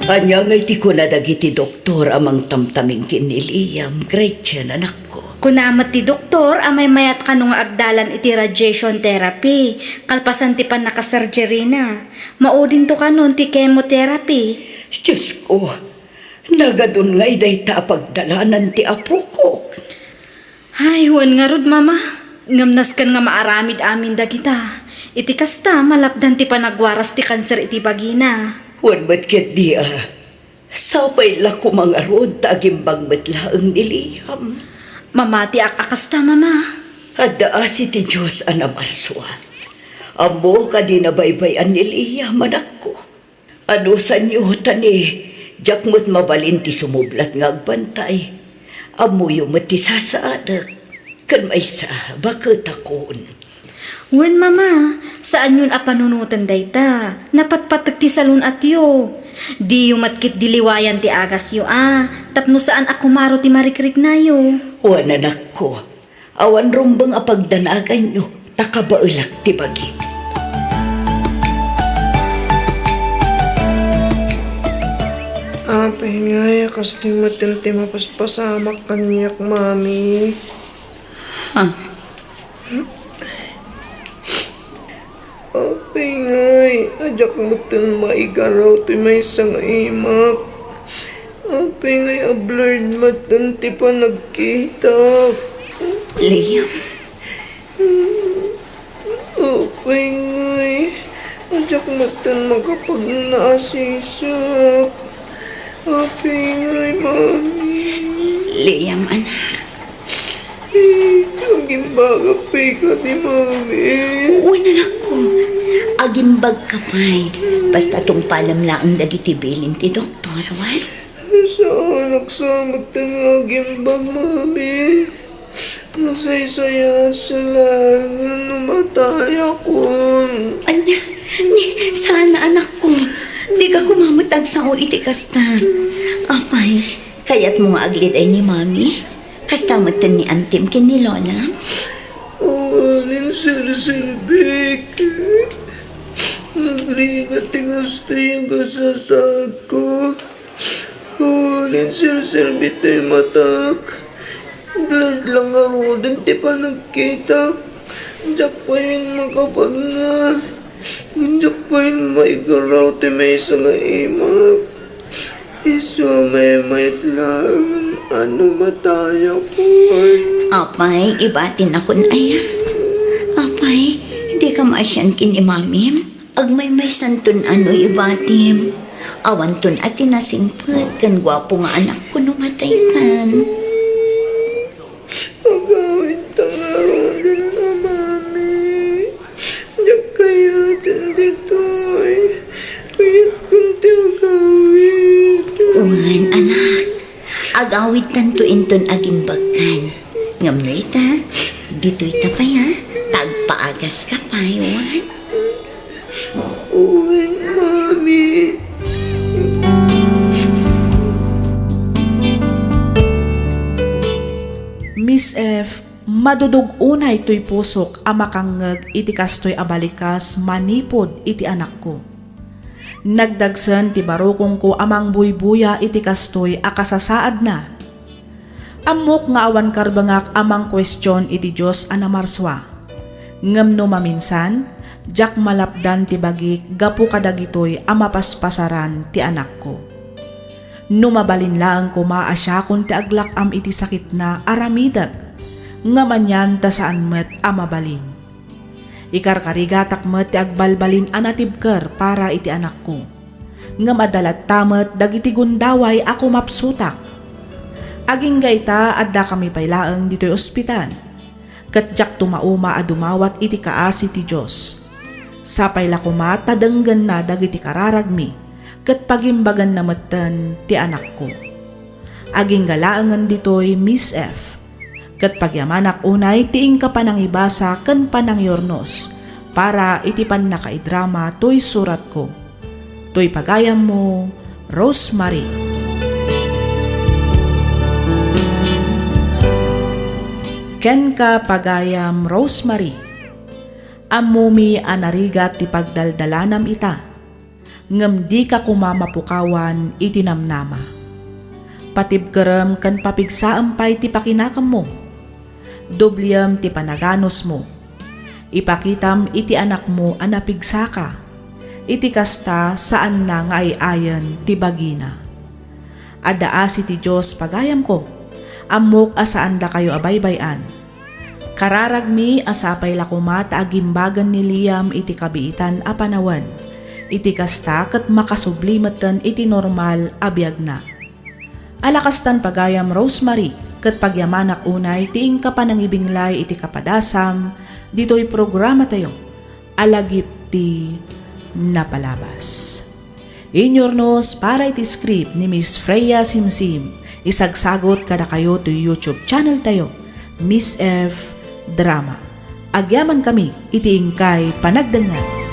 Anya ngay ti ko na dagiti doktor amang tamtaming kiniliyam, Gretchen, anak ko. Kunamat ti doktor, amay mayat ka nung agdalan iti radiation therapy. Kalpasan ti pan nakasurgery na. Maudin to ka nun ti chemotherapy. Diyos ko, nagadun ngay day ta pagdalanan ti apo ko. Ay, huwan nga rod, mama. Ngamnas kan nga maaramid amin dagita. Iti kasta, malapdan ti panagwaras ti kanser iti bagina. Wan ba't ket di sapay la ko mga rod tagimbang matlaang niliyam. Mamati akasta, mama. Adda si ti Diyos anamarswa. Amo ka di nabaybayan niliyam, anak ko. Ano sa niyo, tani? Diyak mo't mabalin ti sumublat nga agbantay. Amo yung mati sasaadak. Kan may sa, bakit akon? Wen, mama, saan yun apanunutan dayta? Napatpatag ti salon at yo. Di yung matkit diliwayan ti agas yo tapno saan ako maro ti marikrik na yo. Wan anak ko, awan rumbang apagdanagan nyo, takabaulak ti bagi. Apay nga, yakas ti matinti mapaspasamak kanyak, Mami. Apay nga, ajak mo tin maigaraw ti may isang imak. Apay nga, a-blurred matan ti pa nagkita. Liam, Apay nga, ajak mo tin magkapag naasisak. Apay nga, Mami. Liam anak. Ang gimbaga pay ka ni Mami. Una na ko, agimbag ka pa'y. Basta tong palam na ang dagitibilin ti doktor, what? Saan nagsamot ng gimbag, Mami? Nasaysaya sa langan, numatay ako. Anya, ni, sana anak ko, di ka kumamutag sa o iti kasta. Apay, kaya't mo nga aglid ay ni Mami. Kasta matan ni Antim kin ni Lola. Awanin silbik. Nagrigat gusto yung kasasad ko. Awanin silbit ay matak. Blood lang aro din ti pa nagkita. Diyak pa yun makapag nga. Diyak pa yun maigaraw ti may isang imak. Iso may lang. Ano mataya ko? Apay, ibatin ako na ayan. Apay, hindi ka maasyan kin ni Mami. Agmay may santun ano ibatim. Awan tun at tinasingpet kan gwapo nga anak ko numatay kan. Agawin tangaro din na, Mami. Diyak kaya din dito ay. Kaya't kunti agawin. Uwan, anak. Agawid tanto inton agimbagkan. Ngamnoy ta, dito'y tapay ha. Tagpaagas ka pa, Uwan. Uwan, Mami. Miss F, madudog unay to'y pusok amakangag iti kastoy abalikas manipod iti anak ko. Nagdagsan ti barukong ko amang buybuya iti kastoy akasasaad na. Amok nga awan karbangak amang kwestiyon iti Diyos anamarswa. Ngem no maminsan, jak malapdan ti bagik gapu kadagitoy amapaspasaran ti anak ko. Numabalin laang ko maasyakon ti aglakam iti sakit na aramidag, nga manyan ta saan met amabalin. Ikarkarigatak met ti agbalbalin anatibker para iti anak ko. Nga madalat tamet dagiti gundaway ako mapsutak. Aging gaita adda kami pailaeng dito'y ospital. Katjak tumauma a dumawat iti kaasi ti Diyos. Sapay la kuma tadanggan na dagiti kararagmi, kat pagimbagan na matan ti anak ko. Aging galaangan ditoy Miss F. Kat pagyamanak unay tiing ka panang ibasa kan panang yornos, para itipan na kaidrama to'y surat ko. To'y pagayam mo, Rosemary. Ken ka pagayam, Rosemary. Amumi anarigat ti pagdaldalanam ita, ngem di ka kumamapukawan itinamnama. Patibkerem kan papigsaam pay ti pakinakam mo, dobliyem ti panaganos mo. Ipakitam iti anak mo anapigsaka, iti kasta saan na nga ayan ti bagina. Adaasi ti Diyos pagayam ko, amok asaan da kayo abaybayan. Kararagmi asapay lakumata agimbagan ni Liam iti kabiitan a panawan, iti kasta ket makasublimeten iti normal a biag na. Alakastan pagayam, Rosemary, ket pagyamanak unay tiing kapanangibinglay iti kapadasam, dito'y programa tayo, alagip ti napalabas. Inyornos para iti script ni Miss Freya Simsim, isagsagot kada kayo to YouTube channel tayo, Miss F Drama. Agyaman kami itiing kay panagdangan.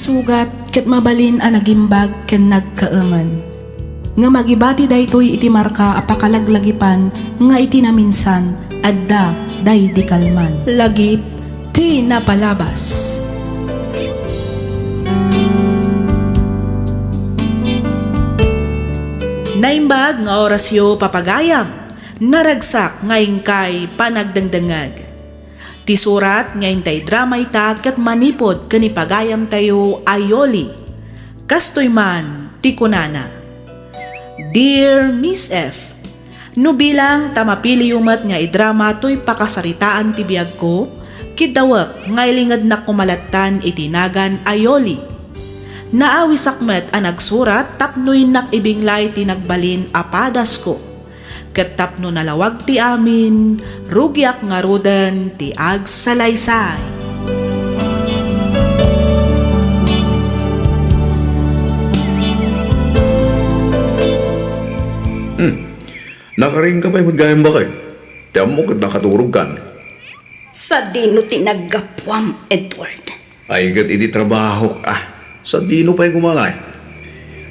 Sugat ket mabalin a nagimbag ken nagkaeman. Nga magibati daytoy iti marka apakalaglagipan nga iti naminsan adda day di kalman. Lagip ti napalabas. Naimbag nga orasyo papagayam, naragsak ngayon kay panagdangdangag. Ti surat ngayon tay drama ita kat manipod kanipagayam tayo ayoli. Kastoy man ti kunana. Dear Miss F, no bilang tamapili yumat nga idrama to'y pakasaritaan ti biyag ko, kidawak nga ilingad na kumalatan itinagan ayoli. Naawisakmet ang nagsurat tapnoy nakibinglay ti nagbalin apadas ko. Katapno nalawag ti amin, rugyak nga rudan ti ag salaysay. Nakaring ka ba'y magayang bakay? Tiyan mo kat nakaturog kan. Sa dino tinagapwam, Edward. Ay kat iti trabaho sa dino pa'y gumangay.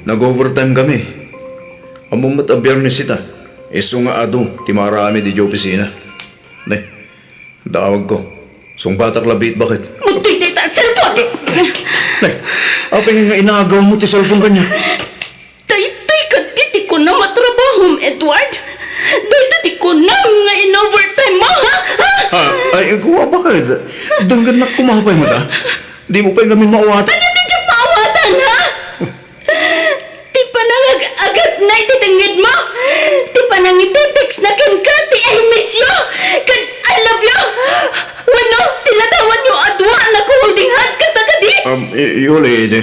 Nag-overtime kami. Among matabyernes ita. Iso nga ado, ti marami di opisina. Ne, dawag ko. Sung batak labit bakit? Mutoy dita ang cellphone! Ne, apay nga inagaw mo ti cellphone kanya. Tay-tay ka diti ko na matrabahom, Edward. Dito ko na nga in-overtime mo, ha? Ay, kuha bakit? Danggan na kumapay mo ta. Di mo pa'y kami mauwatan. Ano din siya paawatan, ha? Ti panangag-agat na ititingid mo? Ti panangitetext na kan ka, ti I miss you, kan I love you. Wano, tilatawan nyo adwa na ko holding hands kasta ka di? Yuli, ite.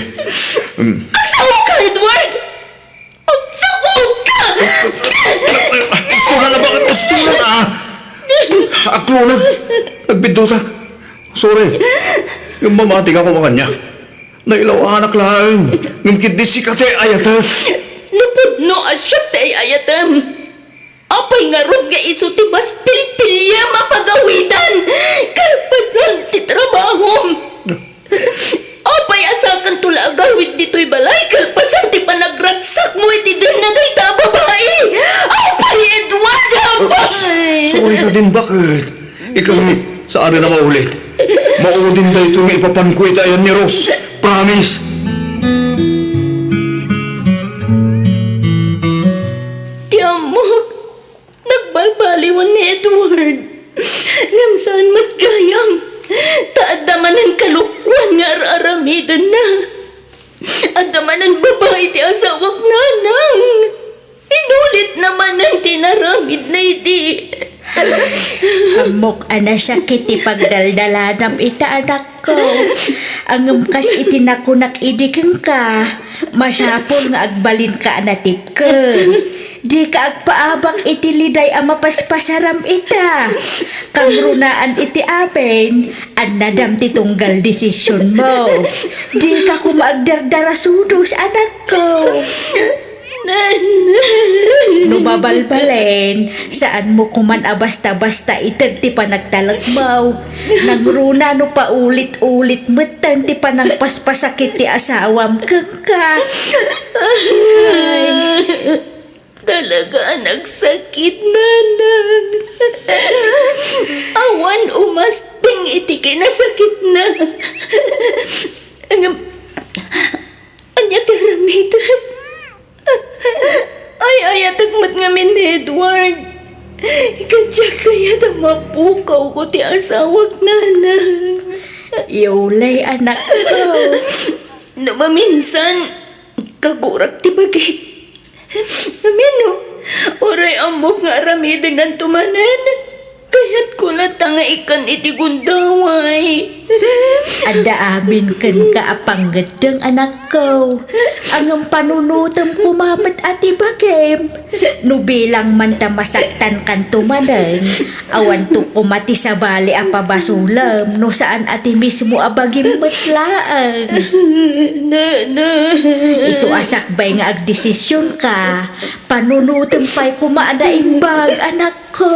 Agsawa ka, Edward! Agsawa ka! Gusto na bakit? Gusto na Aklo na. Nagbidutak. Sorry. Yung mamating ako mga kanya. Nailaw anak lang. Ngimkid di si kate ayata. Napudno asyap tay ayatam. Apay nga rod nga iso ti mas pilpilya mapagawidan. Kalpasan ti trabahom. Apay asakan tula agawid dito'y balay. Kalpasan ti panagratsak mo iti din na day babae. Apay Edward, apay! Sorry ka din, bakit? Ikaw, saan na maulit? Maudin na itong ipapankwit ayan ni Ros. Promise! Tiyamo, nagbalbaliwan ni Edward. Ngam saan matgayang, taadaman ang kalukwan nga aramidan na. Adaman ang babae ti asawak nanang. Inulit naman ang tinaramid na idi. Amok ana sakit ti pagdaldalanam ita anak ko. Ang kas itinakunak idikeng ka. Masapol nga agbalin ka anatip ka. Di ka agpaabak iti liday ang mapaspasaram ita. Kang runaan iti amin, ang nadam ti tunggal desisyon mo. Di ka kumaagdardara sudos anak ko. Numabalbalen, saan mo kuman basta-basta itag ti panagtalagmaw. Nagruna no paulit-ulit metan ti panagpaspasakit ti asawam kaka. Talaga nagsakit nanang. Awan umasping iti kinasakit na. Anya tiramitan. Ay ayatagmat nga min Edward. Kadya kaya na mapukaw ko ti asawag nanang. Yulay anak ko. Namaminsan, kagurak ti bagay. Amino, oray amok nga aramidin ng tumanan. Kaya't ko natanga ikan iti gundaway. Ada amin kan kaapanggadang anak ko. Ang panunutam kumamat ati bagem. Nubilang man ta masaktan kan tumanan. Awan to kumati sa bali apabasulam. No saan ati mismo abagim matlaan. Isu asakbay nga agdesisyon ka. Panunutam pa'y kumaada imbag anak ko.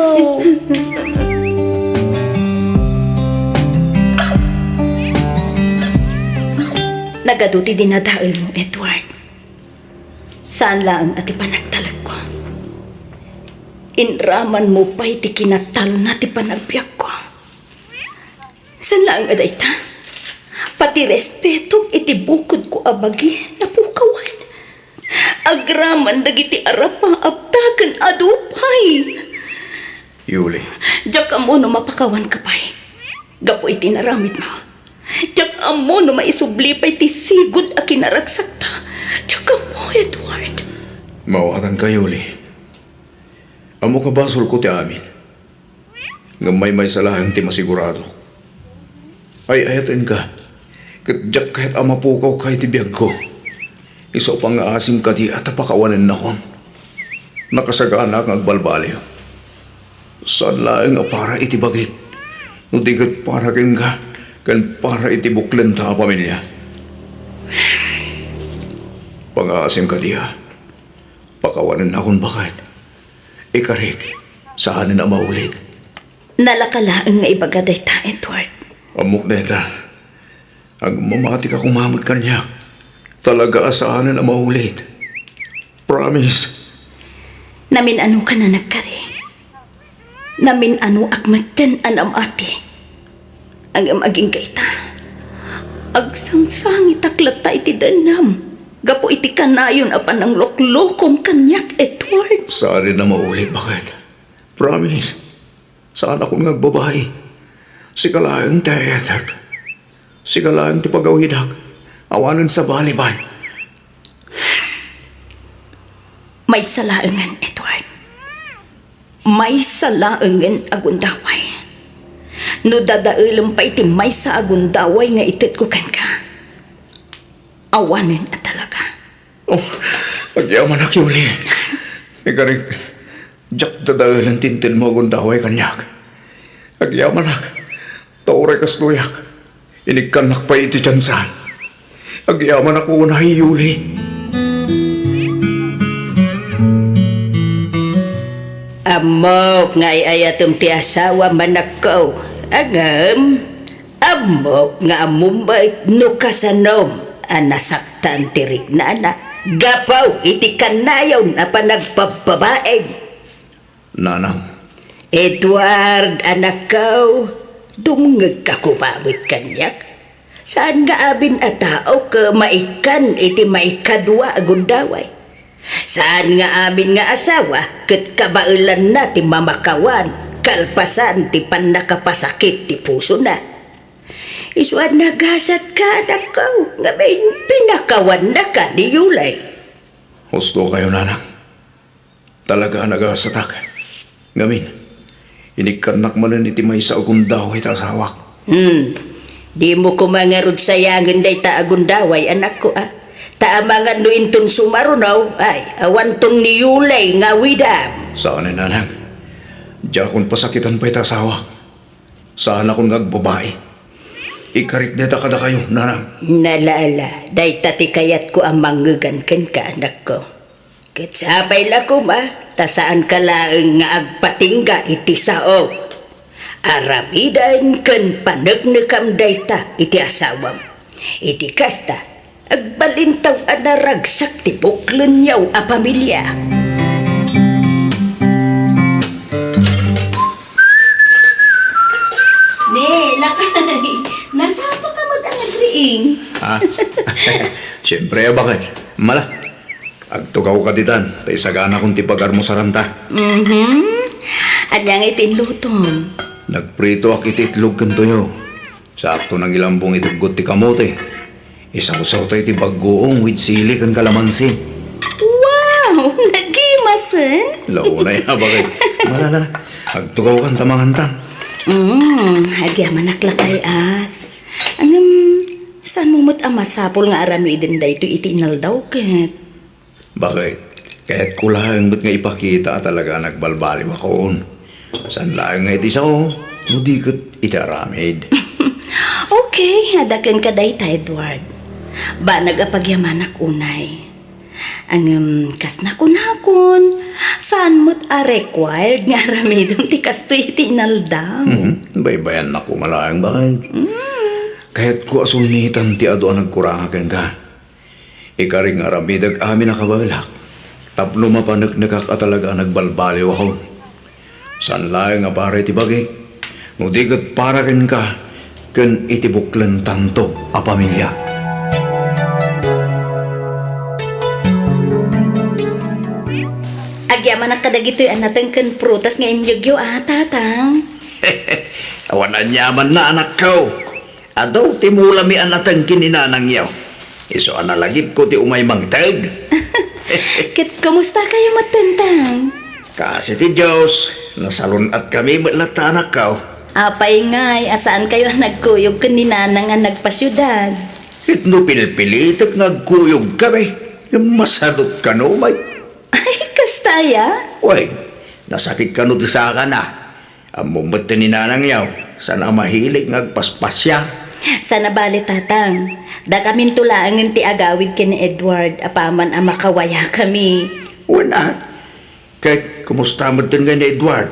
Nagaduti dinadail mo, Edward. Saan lang ati panagtalag ko? Inraman mo pa iti kinatal na ti panagbiyak ko. Saan lang aday ta? Pati respeto iti bukod ko abagi napukawan. Agraman dagiti arapang abtagan adupay. Yuli, Diyak mo no mapakawan ka pa'y. Gapo iti naramid mo. Diyak mo no maisubli pa'y ti sigod a kinaragsak ta. Diyak mo, Edward. mawatan ka, Yuli. Amo ka basol ko ti amin. Ngamay may salahan ti masigurado. Ay ayatin ka. Kadyak kahit amapukaw kay ti biyag ko. Iso pang asim ka di at apakawanan na kon. Nakasagana kang agbalbaliw. Saan laing para iti bagit. No di kat para kin ka. Kan para iti buklen ta pamilya. Pang-aasim ka diha. Pakawanan na kung bakit. Ikarik, saan na maulit. Nalakalaan nga ibagaday ta, Edward. Amok neta. Ang mamati ka kumamot kanya. Talaga saan na maulit. Promise. Namin ano ka na nagkari. Namin ano akmatan anam ati. Ang amaging kaita. Agsangsangit aklata iti danam. Gapo iti kanayon apan ang loklokom kanyak, Edward. Saan na maulit, bakit? Promise. Saan ako nagbabae? Si kalayang teatak. Si kalayang ti pagawidak. Awanan sa baliban. May salaangan, Edward. May salaangan agundaway. No dadailam pa iti may sa agundaway nga itit ko kan ka. Awanin at talaga. Oh, agyaman ak, Yuli. Ikarik, jak dadailan tintin mo agundaway kanyak. Agyaman ak, tauray kasluyak. Inigkanak pa iti tiyansan. Agyaman ako unahay, Yuli. Amok nga ayatom ti asawa manakaw. Agam, amok nga amumbay no kasanom. Anasaktan ti rignana. Gapaw iti kanayaw na panagpababae. Nanang, Edward, anak ko, dumngag ka kumamit kanyak. Saan nga abin a tao ka maikan iti maikadwa agundaway? Saan nga abin nga asawa ket kabailan na ti mamakawan, kalpasan ti panakapasakit ti puso na? Isuan nagasat ka, anak ko, nga may pinakawan na ka ni Yulay. Husto kayo, nanang. Talaga nagasatak. Ngamin, inikanak man iti may sa agundaway ta asawak. Di mo kumangarod sayangan day ta agundaway, anak ko ah. Taamangan no inton sumarunaw, ay awan tong ni Yulay nga widam. Saan ni nanang? Diya kung pasakitan pa ita asawak. Saan akong nagbabae? Ikarit neta kada kayo, nanang. Nalaala, day tati kayat ko ang manggugan ken ka, anak ko. Kitsapay la ko ma, ta saan ka laeng nga agpatingga iti sao. Aramidan ken panegnekam day ta iti asawam. Iti kasta, agbalintaw anaragsak ti buklen yaw a pamilya. Ne, lakay. Nasapa ka mag-anagriing. Ha? Siyempre, bakit? Mala. Agtugaw ka ditan. Tay sagana kung tipagar mo sa ranta. Anyang itinluton. Nagprito ak ititlog kan tuyo. Sakto nang ilambong itugot ti kamote. Isaw-saw tayo ti bagoong with sili kan kalamansi. Wow! Nagimasen? Launay ha, bakit? Mala. Agtugaw kan tamangantan. Agyaman naklakay at. Saan mo mo't amasapol nga aramidin da ito itinal daw ket? Bakit? Kaya't kulang ba't nga ipakita talaga nagbalbaliw akoon. Saan lang nga iti sao? Mudikot itaramid. Okay, hadakan ka day ta, Edward. Ba nagapagyaman unay. Kas nakon, saan mo't required nga aramidon ti kasto itinal daw? Baybayan na ko malayang bakit? Kaya't ko asunitan ti ado ang nagkurahakan ka. Ikaring aramidag amin nakabalak. Tapno mapanag nakakatalaga nagbalbaliw ako. San lang nga pare ti bagay? Nudigat para kin ka, ken itibuklan tanto a pamilya. Agyaman na kadagito'y anatang ken prutas nga injugyo tatang. Awan anyaman na anak ko. Adaw ti mula mi anatang kininanang yaw. Iso analagip ko ti umay mangtag. Kit, kumusta kayo matentang? Kasi ti Diyos, nasalun at kami matlata anak ko. Apay ngay, asaan kayo nagkuyog kanina nga nagpasyudad? It no pinipilitak nagkuyog kami. Masadot ka no, may. Ay, kastaya? Uy, nasakit ka no ti saka na. Ang mumbat ni nanang yaw, sana mahilig ngagpaspasya. Sana bali tatang, da kamin tulaangan ti agawid ken Edward, apaman ang makawaya kami. Wala. Kahit kumusta mo din ni Edward?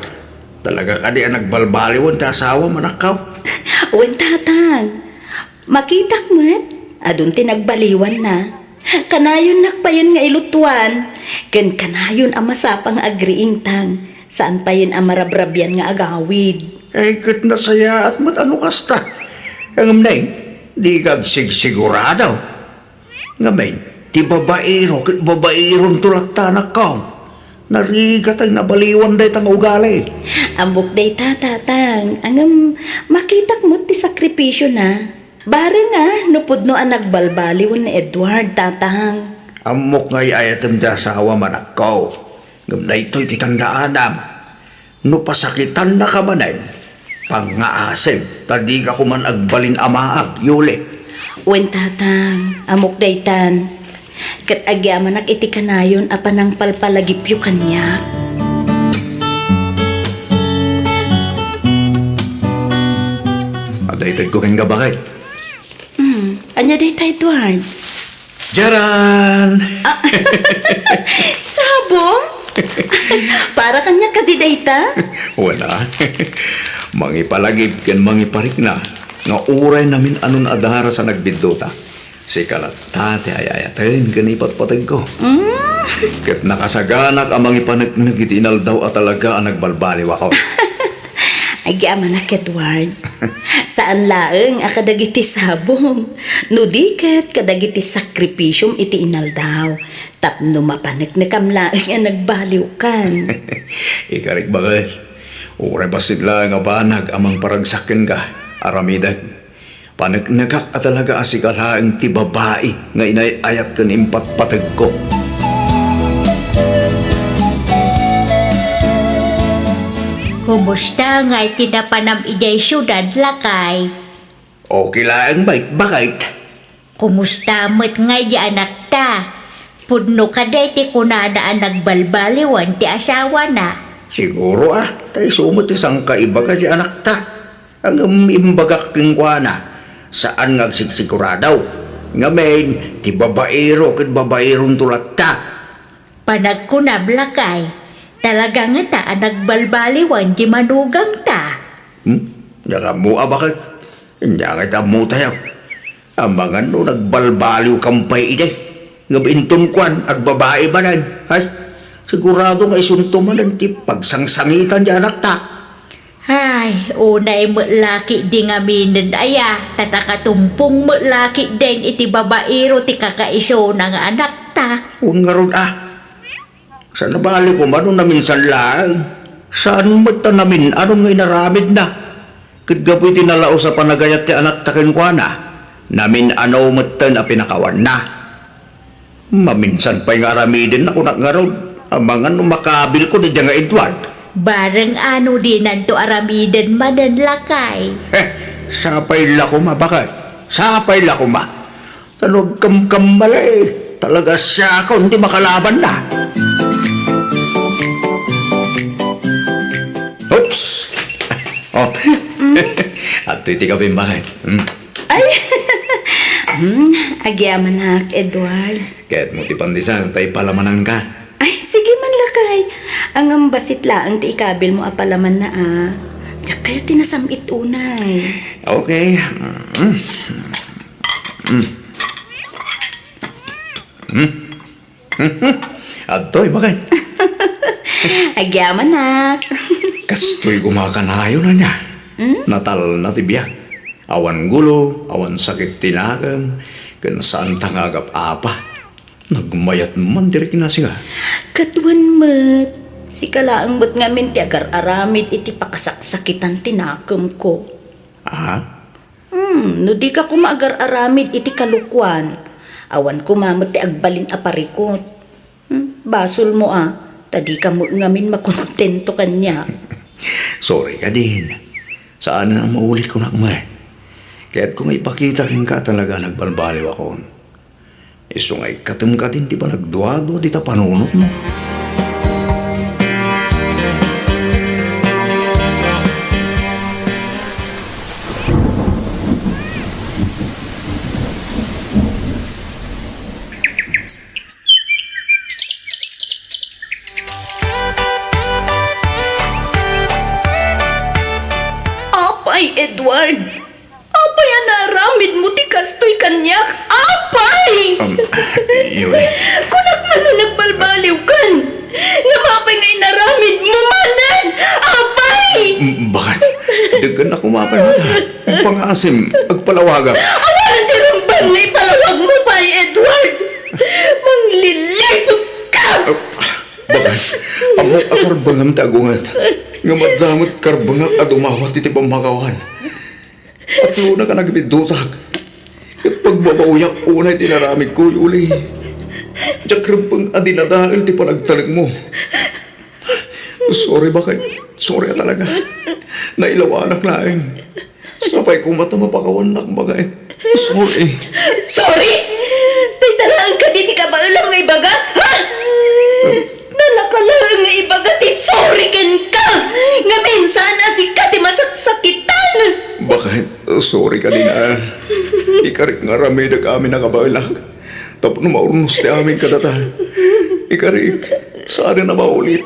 Talaga ka di ang nagbalbaliwan ta asawa manakaw. Wen tatang, makitak mo't, adun ti nagbaliwan na. Kanayon nakpayon nga ilutuan, ken kanayon ang masapang agriing tang, saan pa yun ang marabrabyan nga agawid. Eh, kat nasaya at matano kasta. Ang amnay, di kag sigurado. Ngamin, ti babaero, kat babaeron tulak tanak ka. Narigat ang nabaliwan day tang ugali. Ambok day tatang, makitak mo ti sakripisyo na. Bare nga, nupudno ang nagbalbaliwan ni Edward, tatang. Amok ngay ayatem da asawa manak ko. Ngamnay to'y titandaanam. No pasakitan na ka manan, pang-aasem, tadi ka kuman agbalin amaag, yuli. Wen tatang, amok daytan. Kat agyaman ak iti kanayon apanang palpalagipyo kanyak. Adaytad ko kang bakit? Anya day tayo, Edward? Jaran! Sabong? Para kanya kadidayta? Wala. Mangipalagib ken mangiparik na. Nga uray namin anon adara sa nagbidota. Si kalatate ayayaten ganipat patag ko. Ket nakasaganak ang mangipanagnagitinal daw at talaga ang nagbalbaliw ako. Agyaman na Edward. Saan laeng akadagiti sabong. No diket kadagiti sakripisyum iti inaldaw. Tapno mapanek na kamlaeng nga nagbaliw kan. Ikarik bakit? Uray basit lang nga banag amang paragsakin ka, aramidag. Panagnagak at talaga asikalaang ti babae nga inayayat kan impatpatag ko. Kumusta nga itinapanam ijay syudad lakay? Okay lang, bakit? Kumusta mo't nga di anak ta? Pudno ka day ti kunadaan nagbalbaliwan ti asawa na. Siguro tayo sumot isang kaiba ka di anak ta. Ang imbagak king na. Saan nga sigsiguradaw? Nga main, ti babaero kat babaerong tulat ta. Panagkunab lakay. Talaga nga ta nagbalbaliwan di manugang ta. Naka mo bakit? Hindi kita mo tayo. Ang mga no nagbalbaliw kampay ide. Nga bintong kwan, ag babae ba nan? Ay, sigurado nga isuntuman ang ti pagsangsangitan di anak ta. Ay, unay mo laki di nga minin aya. Tatakatumpong mo laki din iti babaero ti kakaiso ng anak ta. Huwag nga ron Sa nabali ko man namin sa lang. Saan mo namin anong nga inaramid na? Kadgapoy tinalao sa panagayat ti anak takin kwa na. Namin ano mo na pinakawan na. Maminsan pa'y nga aramidin ako na nga ron. Ang mga makabil ko na nga Edward. Barang ano din nanto aramiden manan lakay. Sapay lakuma bakit? Sapay lakuma. Tanog kambalay. Talaga siya ako hindi makalaban na. Oops! Oh. At iti ka bakit? Ay! Agyaman na Edward. Kaya't mo ti pandisan, tayo palamanan ka. Ay, sige man lakay. Ang ambasit laang ti ikabil mo apalaman na Diyak kaya tinasamit unay. Okay. Adoy, bakit? Agyaman na. Kastoy gumakanayo na niya. Natal na tibiyag. Awan gulo, awan sakit tinagam, kan saan tangagap apa. Nagmayat man direk na siya. Katuan mat. Si kalaang mat ngamin ti agar aramid iti pakasaksakitan tinakam ko. No di ka kumagar aramid iti kalukwan. Awan kumamat ti agbalin aparikot. Basol mo tadi ka mo ngamin makontento kanya. Sorry ka din. Saan na maulit ko na kumay. Kaya't kung ipakita ka talaga nagbalbaliw ako. Iso nga'y katum ka din di ba nagduado di ta panunot mo. Apay, Edward! Apay, anaramid mo ti kastoy kanyak! Apay! Yun. Kunak man na nagbalbaliw kan! Nga mapay nga inaramid mo manan! Apay! Bakit? Dagan ako mapay mo ta. Pangasim, agpalawaga. Awan ang tirambang nga ipalawag mo pa, Edward! Manglilipot ka! Bakit? Amo akarbangam tagungat. Nga madamot karbangak at umawat iti pamakawan. At luna ka nagbidutag. At pagbabauyak unay tinaramig ko, Yuli. Diyak pang adinadahil ti panagtalag mo. Sorry bakit? Sorry talaga. Nailawanak laing. Sapay ko mata mapakawanak bagay. Sorry. Sorry? Tay talaan ka di ti ka ba ulam nga ibaga? Ha? Nalakalaan nga ibaga ti sorry ken ka! Nga minsan asik ka ti masaksakitan! Bakit? Sorry ka din Ikarik nga ramidag amin nakabalag. Tapno maurnos ti amin kadata. Ikarik, saan na maulit?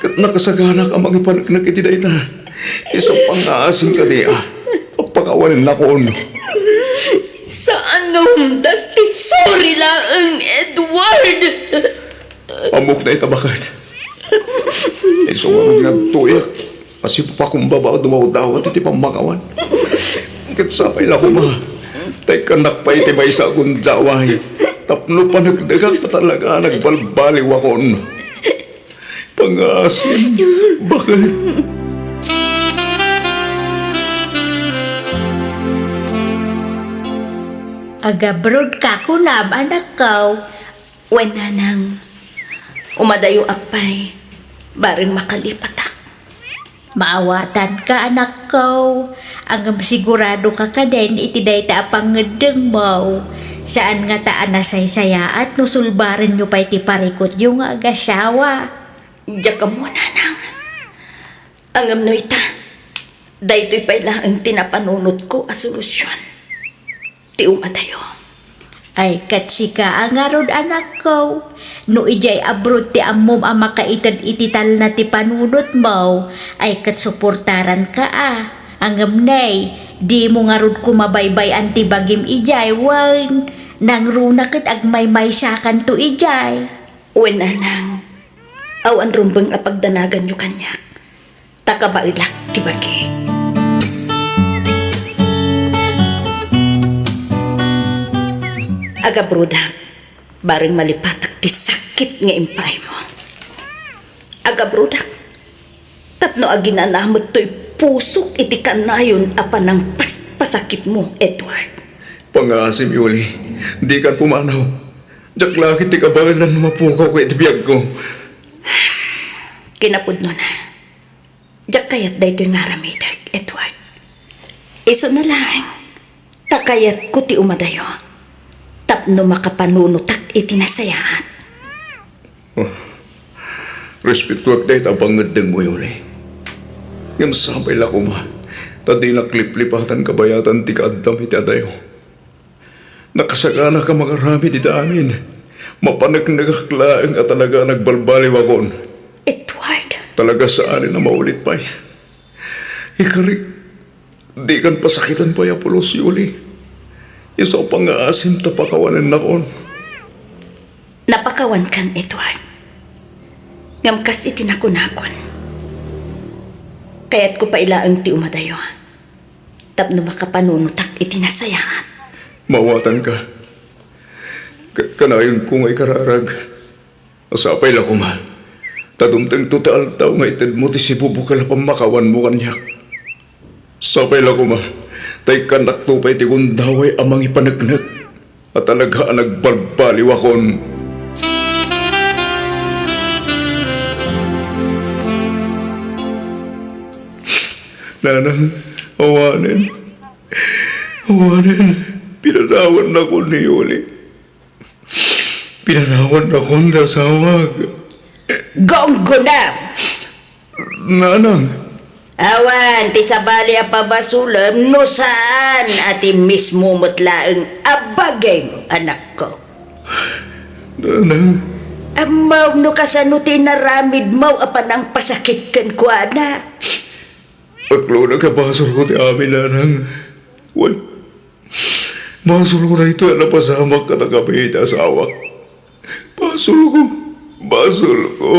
Kat nakasagana ka mga panagnak iti dayta. Isang pang-aasin ka di Pagkawanin na ko Saan nga humdas ti sorry laang, Edward? Amok na itabakat. Isang nga tuyak. Kasi pa kung babaw dumaw-dawat iti pamakawan. Katsapay lang ko ma. Tay kanak pa iti may sa akong daway. Tapno pa nagdagat pa talaga nagbalbaliw akon. Pangasim, bakit? Agabrod ka kunab, anak ko. Wala nang umadayo akpay, baring makalipatak. Maawatan ka, anak ko. Ang sigurado ka ka din, itiday ta pangedeng mo. Saan nga taan na saysaya at nusulbarin nyo pa iti parikot yung agasawa. Diyak ka muna, nang. Ang no ita, daytoy pa ilang ang tinapanunot ko a solusyon. Ti umadayo. Ay, katsika ang arod, anak ko. No ijay abroad ti ammom ang makaitad itital na ti panunot mo, ay katsuportaran ka Ang amnay, di mo nga rod kumabaybay anti bagim ijay, wan. Nang runakit ag may sakan to ijay. Wen anang, awan rumbang apagdanagan nyo kanyak. Takabailak ti bagik. Aga brodak, baring malipatak ti sakit nga impay mo. Aga brodak, tapno aginanamot to'y pusok iti kanayon apan ng paspasakit mo, Edward. Pangasim, Yuli. Di kan pumanaw. Diyak laki ti kabalan na mapukaw ko iti biyag ko. Kinapod no na. Diyak kayat dahi to'y ngaramidag, Edward. Iso na lang, takayat ko ti umadayo. Tapno makapanunutak iti nasayaan. Respetuak dahil abangad ng mo, Yuli. Ngam sabay lang ko ma. Tadi nakliplipatan kabayatan ti kaadam iti adayo. Nakasagana ka makarami di amin. Mapanag-nagaklaang at talaga nagbalbaliw akon. Edward. Talaga saan na maulit pa. Ikarik, di kan pasakitan pa ya pulos, Yuli. Yung sa pang-aasim tapakawanan na kon. Napakawan kan, Edward. Ngam kasi tinakunakon. Kaya't ko pa ilaang ti umadayo. Tapno makapanunutak itinasayaan. Mawatan ka. Kanayon ko nga'y kararag. Asapay lang ko ma. Tadumtang total tao nga itad mo ti si bubukal pamakawan mo kanyak. Sapay lang ko ma. Tay kanak tupay ti kundaway amang ipanagnag. At talaga nagbalbaliw akon. Nanang, awanin. Awanin. Pinanawan na ko ni Yuli. Pinanawan na ko na sawag. Gonggo na! Nanang. Awan, ti sabali a pabasulam, no saan ati mismo mutlaang abagay mo, anak ko. Nanang. Amaw no kasano tinaramid mo apan ang pasakit kan kwa na. Aklo na kabasol ko ti amin, nanang. Wan. Basol ko na ito na pasamak ka na kami asawak. Basol ko. Basol ko.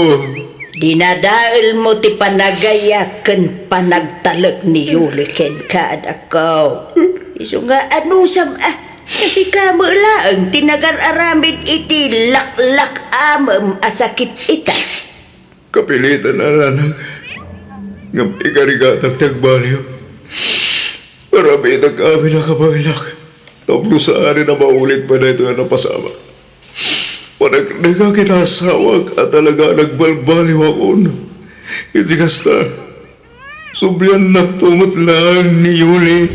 Dinadail mo ti panagayat kan panagtalak ni Yuli ken kaad ako. Iso nga anusam kasi kamo laang tinagar-aramid iti laklak amam asakit ita. Kapilitan na nanang. Ngam ikarigatag tagbaliw. Marami itag amin na kabailak. Tablo sa anin na maulit pa na ito na napasama. Panagnaga kita sawag at talaga nagbalbaliw akon. Iti kasta. Sublian na tumot lang ni Yuli.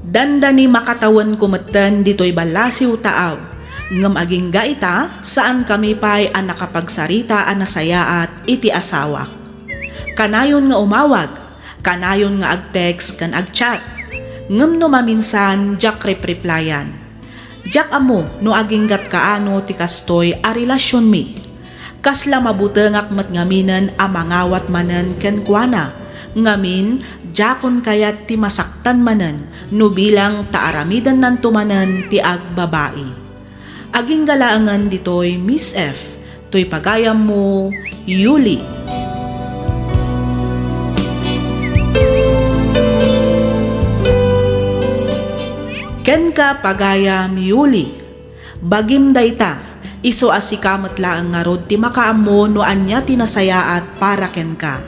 Danda ni makatawan kumatan dito'y balasiw taaw. Ngam aging gaita, saan kami pa'y ang nakapagsarita ang nasayaat iti asawak. Kanayon nga umawag, kanayon nga ag-text kan ag-chat. Ngam no maminsan, jak replayan. Jak amo no aging gat kaano ti kastoy a relasyon mi. Kasla mabutengak mat ngaminan a mangawat manen ken kuana. Ngamin, jakon kayat ti masaktan manen no bilang taaramidan nan tumanen ti agbabai. Aging galaangan ditoy Miss F, to'y pagayam mo, Yuli. Ken ka pagayam Yuli, bagim dayta, iso asikamat laang nga rod ti makaammo no anya tinasayaat para ken ka.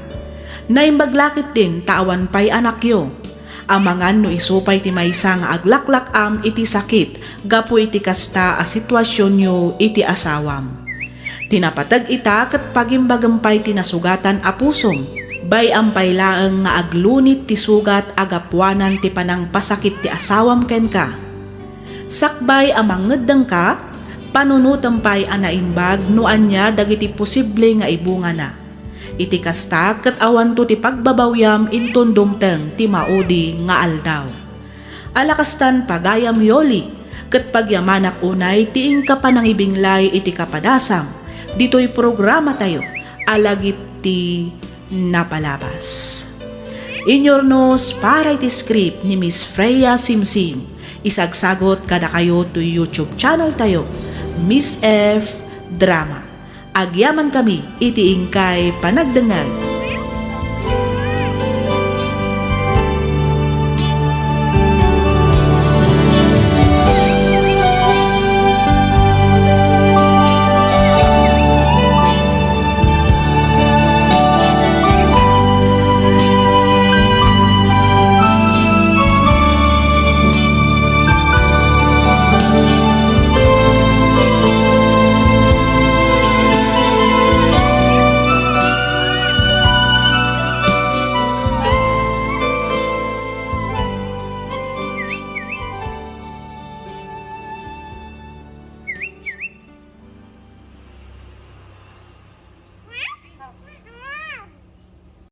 Naimbaglakit din tawan pay anak yo, amangan no isupay ti maysa nga aglaklak iti sakit, gapu iti kasta a sitwasyon yo iti asawam. Tinapatag ita ket pagimbagampay tinasugatan a pusom, bay ampay laeng nga aglunit ti sugat agapuanan ti panang pasakit ti asawam ken ka. Sakbay amangeddeng ka, panunutampay anaimbag no anya dagiti posible nga ibunga na. Iti kasta ket awan to ti pagbabawyam inton dumteng ti maudi nga aldaw. Alakastan pagayam Yoli, ket pagyamanak unay tiing ka panangibinglay iti kapadasam, dito'y programa tayo, alagip ti napalabas. Inyornos para iti script ni Miss Freya Simsim, isagsagot kada kayo to YouTube channel tayo, Miss F Drama. Agyaman kami iti ingkay panagdengag.